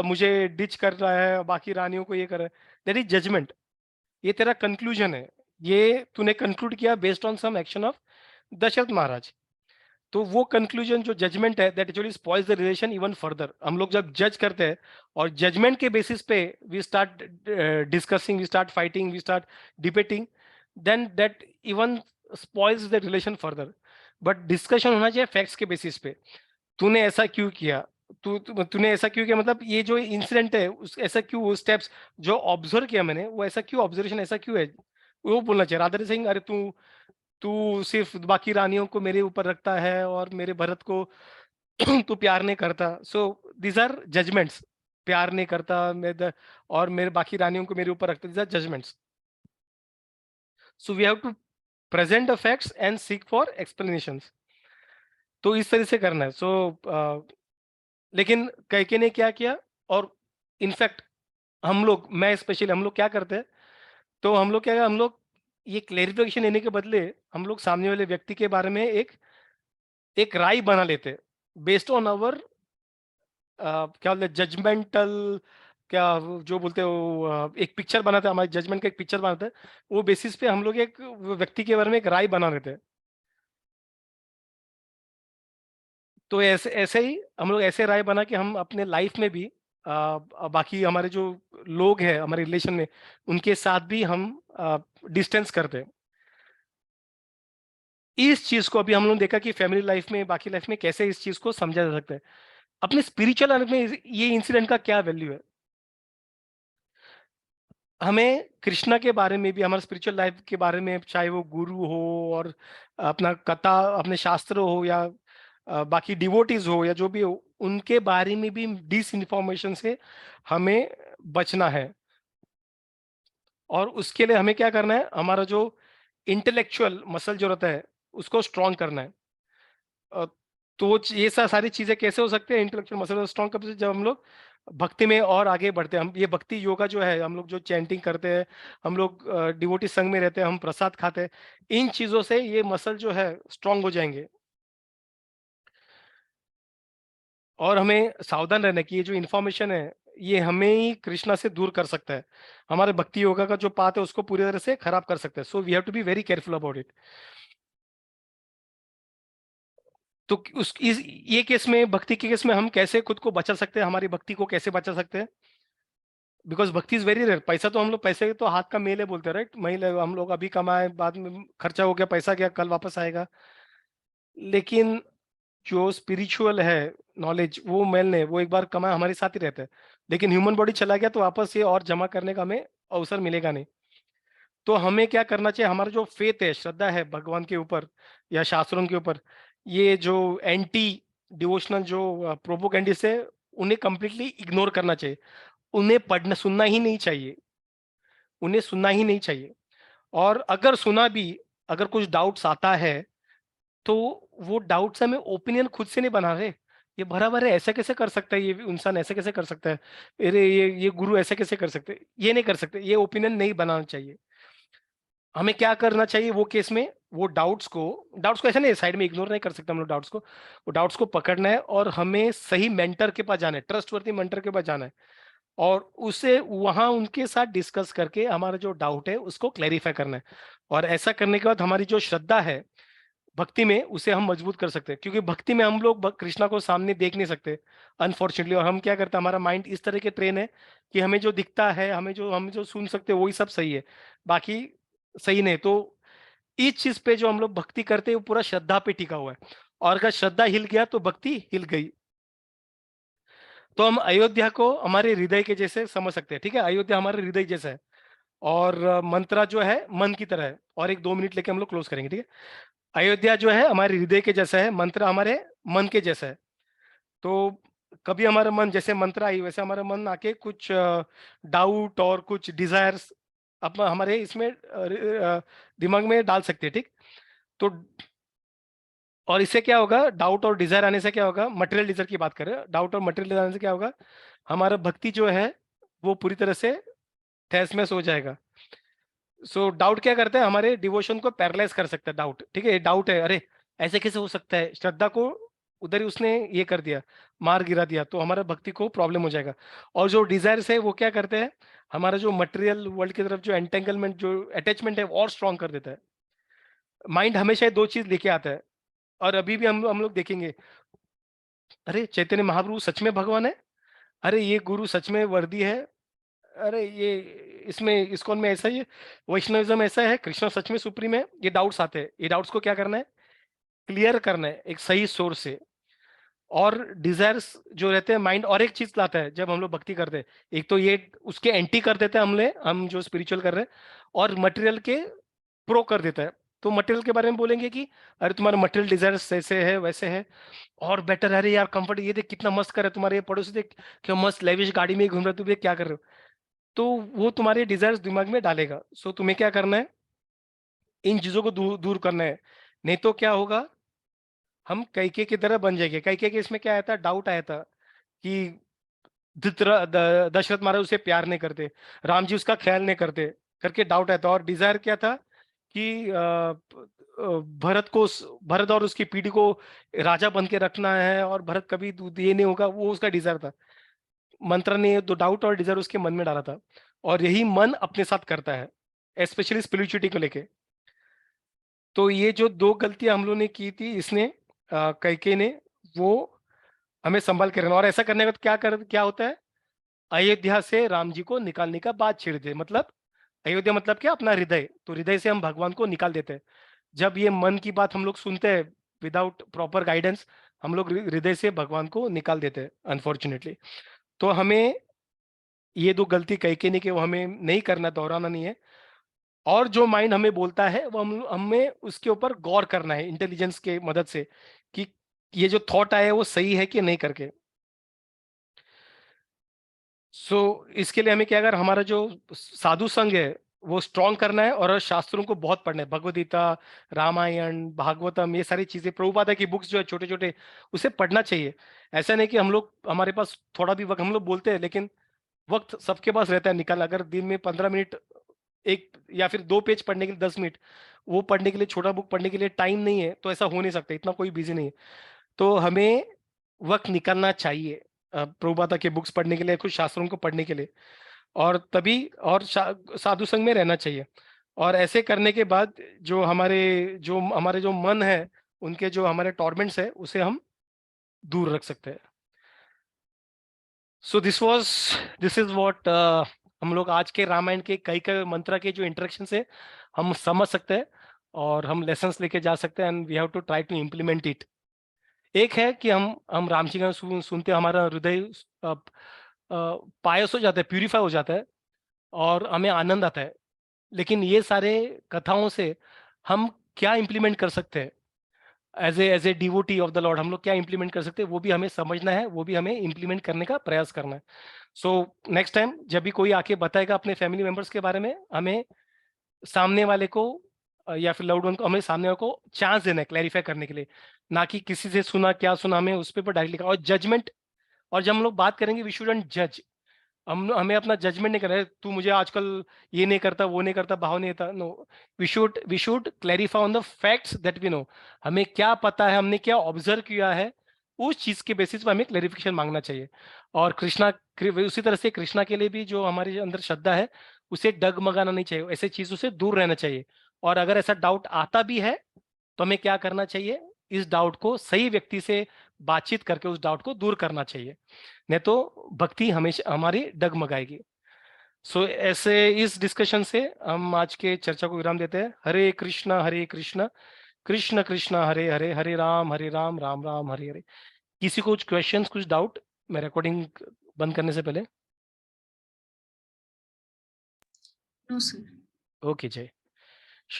मुझे डिच कर रहा है, बाकी रानियों को ये कर रहा है। That is judgment. ये तेरा कंक्लूजन है, ये तूने कंक्लूड किया based on some action of Dasharath Maharaj. तो वो कंक्लूजन जो जजमेंट है that actually spoils the relation even further. हम लोग जब जज करते हैं और जजमेंट के बेसिस पे we start discussing, we start fighting, we start debating, then that even spoils the relation further. But discussion होना चाहिए फैक्ट्स के बेसिस पे। तूने ऐसा क्यों किया, तूने ऐसा क्यों किया, मतलब ये जो इंसिडेंट है उस ऐसा क्यों, वो स्टेप्स जो ऑब्जर्व किया मैंने वो ऐसा क्यों, ऑब्जर्वेशन ऐसा क्यों है, वो बोलना चाहिए। रादर सिंह अरे तू तू सिर्फ बाकी रानियों को मेरे ऊपर रखता है और मेरे भरत को तू प्यार नहीं करता। So these are judgements. प्यार नहीं करता और मेरे बाकी रानियों को मेरे ऊपर रखता, these are judgements. So we have to present the facts and seek for explanations. तो इस तरह से करना है। लेकिन कैके ने क्या किया, और इनफैक्ट हम लोग, मैं स्पेशली, हम लोग क्या करते हैं, तो हम लोग ये क्लेरिफिकेशन लेने के बदले हम लोग सामने वाले व्यक्ति के बारे में एक एक राय बना लेते बेस्ड ऑन आवर क्या बोलते हैं जजमेंटल, क्या जो बोलते हो एक पिक्चर बनाते हैं, हमारे जजमेंट का एक पिक्चर बनाते हैं। वो बेसिस पे हम लोग एक व्यक्ति के बारे में एक राय बना लेते हैं। तो ऐसे ऐसे ही हम लोग ऐसे राय बना के हम अपने लाइफ में भी बाकी हमारे जो लोग हैं हमारे रिलेशन में उनके साथ भी हम डिस्टेंस करते हैं। इस चीज को अभी हम लोग देखा कि फैमिली लाइफ में, बाकी लाइफ में कैसे इस चीज को समझा जा सकता है। अपने स्पिरिचुअल लाइफ में ये इंसिडेंट का क्या वैल्यू है। हमें कृष्णा के बारे में भी, हमारे स्पिरिचुअल लाइफ के बारे में, चाहे वो गुरु हो और अपना कथा, अपने शास्त्र हो, या बाकी डिवोटीज हो, या जो भी हो, उनके बारे में भी डिस इन्फॉर्मेशन से हमें बचना है। और उसके लिए हमें क्या करना है, हमारा जो इंटेलेक्चुअल मसल जो रहता है उसको स्ट्रॉन्ग करना है। अ, तो ये सारी चीजें कैसे हो सकती है, इंटेलेक्चुअल मसल स्ट्रॉन्ग कब से, जब हम लोग भक्ति में और आगे बढ़ते हैं। हम ये भक्ति योगा जो है, हम लोग जो चैंटिंग करते हैं, हम लोग डिवोटी संघ में रहते हैं, हम प्रसाद खाते हैं, इन चीजों से ये मसल जो है स्ट्रांग हो जाएंगे। और हमें सावधान रहना है कि ये जो इन्फॉर्मेशन है ये हमें ही कृष्णा से दूर कर सकता है, हमारे भक्ति योगा का जो पाथ है उसको पूरी तरह से खराब कर सकता है। So we have to be very careful about it. तो ये केस में, भक्ति के केस में हम कैसे खुद को बचा सकते हैं, हमारी भक्ति को कैसे बचा सकते हैं। बिकॉज भक्ति इज वेरी रेयर। पैसा तो हम लोग, पैसे तो हाथ का मेल है बोलते हैं, राइट। महीने हम लोग अभी कमाए, बाद में खर्चा हो गया, पैसा गया, कल वापस आएगा। लेकिन जो स्पिरिचुअल है नॉलेज, वो मेल नहीं, वो एक बार कमाए हमारे साथ ही रहता है। लेकिन ह्यूमन बॉडी चला गया तो वापस ये और जमा करने का हमें अवसर मिलेगा नहीं। तो हमें क्या करना चाहिए, हमारा जो फेथ है, श्रद्धा है भगवान के ऊपर या शास्त्रों के ऊपर, ये जो एंटी डिवोशनल जो प्रोपोगेंडिस्ट है उन्हें कंप्लीटली इग्नोर करना चाहिए। उन्हें पढ़ना सुनना ही नहीं चाहिए, उन्हें सुनना ही नहीं चाहिए। और अगर सुना भी, अगर कुछ डाउट्स आता है तो वो डाउट्स हमें ओपिनियन खुद से नहीं बना रहे, ये बराबर है, ऐसा कैसे कर सकता है ये इंसान, ऐसे कैसे कर सकता है, अरे ये गुरु ऐसे कैसे कर सकते हैं, ये नहीं कर सकते, ये ओपिनियन नहीं बनाना चाहिए। हमें क्या करना चाहिए वो केस में, वो डाउट्स को ऐसे नहीं साइड में इग्नोर नहीं कर सकते हम लोग डाउट्स को, वो डाउट्स को पकड़ना है और हमें सही मेंटर के पास जाना है, ट्रस्टवर्दी मेंटर के पास जाना है, और उसे वहां उनके साथ डिस्कस करके हमारा जो डाउट है उसको क्लैरिफाई करना है। और ऐसा करने के बाद हमारी जो श्रद्धा है भक्ति में, उसे हम मजबूत कर सकते हैं, क्योंकि भक्ति में हम लोग कृष्णा को सामने देख नहीं सकते अनफॉर्चुनेटली, और हम क्या करते हैं, हमारा माइंड इस तरह के ट्रेन है कि हमें जो दिखता है, हम जो सुन सकते हैं वही सब सही है, बाकी सही नहीं। तो इस चीज पे जो हम लोग भक्ति करते हैं वो पूरा श्रद्धा पे टिका हुआ है, और अगर श्रद्धा हिल गया तो भक्ति हिल गई। तो हम अयोध्या को हमारे हृदय के जैसे समझ सकते हैं, ठीक है, अयोध्या हमारे हृदय जैसा है, और मंत्रा जो है मन की तरह है, और एक 2 मिनट लेके हम लोग क्लोज करेंगे, ठीक है। अयोध्या जो है हमारे हृदय के जैसा है, मंत्र हमारे मन के जैसा है। तो कभी हमारा मन जैसे मंत्र आई वैसे हमारा मन आके कुछ डाउट और कुछ डिजायर्स अपना हमारे इसमें दिमाग में डाल सकते हैं, ठीक। तो और इससे क्या होगा, डाउट और डिजायर आने से क्या होगा, मटेरियल डिजायर की बात करें, डाउट और मटेरियल डिजायर आने से क्या होगा, हमारा भक्ति जो है वो पूरी तरह से तहस महस हो जाएगा। सो डाउट क्या करता है, हमारे डिवोशन को पैरालाइज कर सकता है डाउट, ठीक है, डाउट है, अरे ऐसे कैसे हो सकता है, श्रद्धा को उधर ही उसने ये कर दिया, मार गिरा दिया, तो हमारा भक्ति को प्रॉब्लम हो जाएगा। और जो डिजायर्स है वो क्या करते हैं, हमारा जो मटेरियल वर्ल्ड की तरफ जो एंटेंगलमेंट जो अटैचमेंट है वो और स्ट्रॉन्ग कर देता है। माइंड हमेशा ये दो चीज लेके आता है, और अभी भी हम लोग देखेंगे, अरे चैतन्य महाप्रभु सच में भगवान है, अरे ये गुरु सच में वर्दी है, अरे ये इसमें इस्कॉन में ऐसा ही है, वैष्णविज्म ऐसा है, कृष्णा सच में सुप्रीम है, ये डाउट्स आते हैं, ये डाउट्स को क्या करना है, क्लियर करना है एक सही सोर्स से। और डिजायर्स जो रहते हैं माइंड और एक चीज लाता है जब हम लोग भक्ति करते हैं, एक तो ये उसके एंटी कर देते हैं हम जो स्पिरिचुअल कर रहे हैं, और मटेरियल के प्रो कर देता है। तो मटेरियल के बारे में बोलेंगे कि अरे तुम्हारे मटेरियल डिजायर्स ऐसे है वैसे है, और बेटर, अरे यार कंफर्ट, ये देख कितना मस्त कर रहा है, तुम्हारे ये पड़ोसी देख क्या मस्त लेविश गाड़ी में ही घूम रहा है, तू देख क्या कर रहे हो। तो वो तुम्हारे डिजायर्स दिमाग में डालेगा। सो तुम्हें क्या करना है, इन चीजों को दूर दूर करना है, नहीं तो क्या होगा, हम कैके की तरह बन जाएंगे। कैके के इसमें क्या आया था, डाउट आया था कि दशरथ महाराज उसे प्यार नहीं करते, राम जी उसका ख्याल नहीं करते, करके डाउट आया था। और डिजायर क्या था कि भरत और उसकी पीढ़ी को राजा बन के रखना है, और भरत कभी ये नहीं होगा, वो उसका डिजायर था। मंत्र ने दो डाउट और डिजायर उसके मन में डाला था, और यही मन अपने साथ करता है स्पेशली स्पिरिचुअलिटी को लेके। तो ये जो दो गलतियां हम लोगों ने की थी, इसने कैके ने, वो हमें संभाल के रहना। और ऐसा करने का तो क्या होता है, अयोध्या से राम जी को निकालने का बात छेड़ दे, मतलब अयोध्या मतलब क्या, अपना हृदय, तो हृदय से हम भगवान को निकाल देते हैं। जब ये मन की बात हम लोग सुनते हैं विदाउट प्रॉपर गाइडेंस, हम लोग हृदय से भगवान को निकाल देते हैं अनफॉर्चुनेटली। तो हमें ये दो गलती कैके ने कि वो हमें नहीं करना, दोहराना नहीं है। और जो माइंड हमें बोलता है वो हमें उसके ऊपर गौर करना है इंटेलिजेंस के मदद से, कि ये जो थॉट आया है वो सही है कि नहीं करके। सो इसके लिए हमें क्या, अगर हमारा जो साधु संघ है वो स्ट्रॉन्ग करना है, और शास्त्रों को बहुत पढ़ना है, भगवद गीता, रामायण, भागवतम, ये सारी चीजें, प्रभुपादा की बुक्स जो है छोटे छोटे, उसे पढ़ना चाहिए। ऐसा नहीं कि हम लोग, हमारे पास थोड़ा भी वक्त, हम लोग बोलते हैं लेकिन वक्त सबके पास रहता है निकल, अगर दिन में 15 मिनट एक या फिर 2 पेज पढ़ने के लिए 10 मिनट, वो पढ़ने के लिए, छोटा बुक पढ़ने के लिए टाइम नहीं है, तो ऐसा हो नहीं सकता, इतना कोई बिजी नहीं है। तो हमें वक्त निकलना चाहिए प्रभुपादा के बुक्स पढ़ने के लिए, कुछ शास्त्रों को पढ़ने के लिए, और तभी और साधु संग में रहना चाहिए। और ऐसे करने के बाद जो हमारे जो मन है, उनके जो हमारे टॉर्मेंट्स है, उसे हम दूर रख सकते हैं। सो दिस इज व्हाट हम लोग आज के रामायण के कई कई मंत्र के जो इंटरेक्शन है हम समझ सकते हैं, और हम लेसन्स लेके जा सकते हैं, and we have to try to implement it. एक है कि हम राम जी का सुनते हमारा हृदय पायस हो जाता है, प्यूरिफाई हो जाता है और हमें आनंद आता है। लेकिन ये सारे कथाओं से हम क्या इंप्लीमेंट कर सकते हैं as a devotee of the Lord, हम लोग क्या इंप्लीमेंट कर सकते हैं वो भी हमें समझना है, वो भी हमें इंप्लीमेंट करने का प्रयास करना है। सो नेक्स्ट टाइम जब भी कोई आके बताएगा अपने फैमिली मेंबर्स के बारे में, हमें सामने वाले को या फिर लव्ड वन को, हमें सामने वाले को चांस देना है क्लैरिफाई करने के लिए, ना कि किसी से सुना क्या सुना हमें उस पर डायरेक्ट लिखा। और जजमेंट, और जब हम लोग बात करेंगे वी शुडंट जज, हमें अपना जजमेंट नहीं करना है, तू मुझे आजकल ये नहीं करता वो नहीं करता भाव नहीं था, no, we should clarify on the facts that we know. हमें क्या पता है, हमने क्या ऑब्जर्व किया है, उस चीज के बेसिस पर हमें क्लैरिफिकेशन मांगना चाहिए। और उसी तरह से कृष्णा के लिए भी जो हमारे अंदर श्रद्धा है उसे डगमगाना नहीं चाहिए, ऐसे चीजों से दूर रहना चाहिए। और अगर ऐसा डाउट आता भी है तो हमें क्या करना चाहिए, इस डाउट को सही व्यक्ति से बातचीत करके उस डाउट को दूर करना चाहिए, नहीं तो भक्ति हमेशा हमारी डगमगाएगी। सो ऐसे इस डिस्कशन से हम आज के चर्चा को विराम देते हैं। हरे कृष्णा कृष्ण कृष्ण हरे हरे, हरे राम राम राम हरे हरे। किसी को कुछ क्वेश्चंस, कुछ डाउट मैं रिकॉर्डिंग बंद करने से पहले? No sir. ओके जय।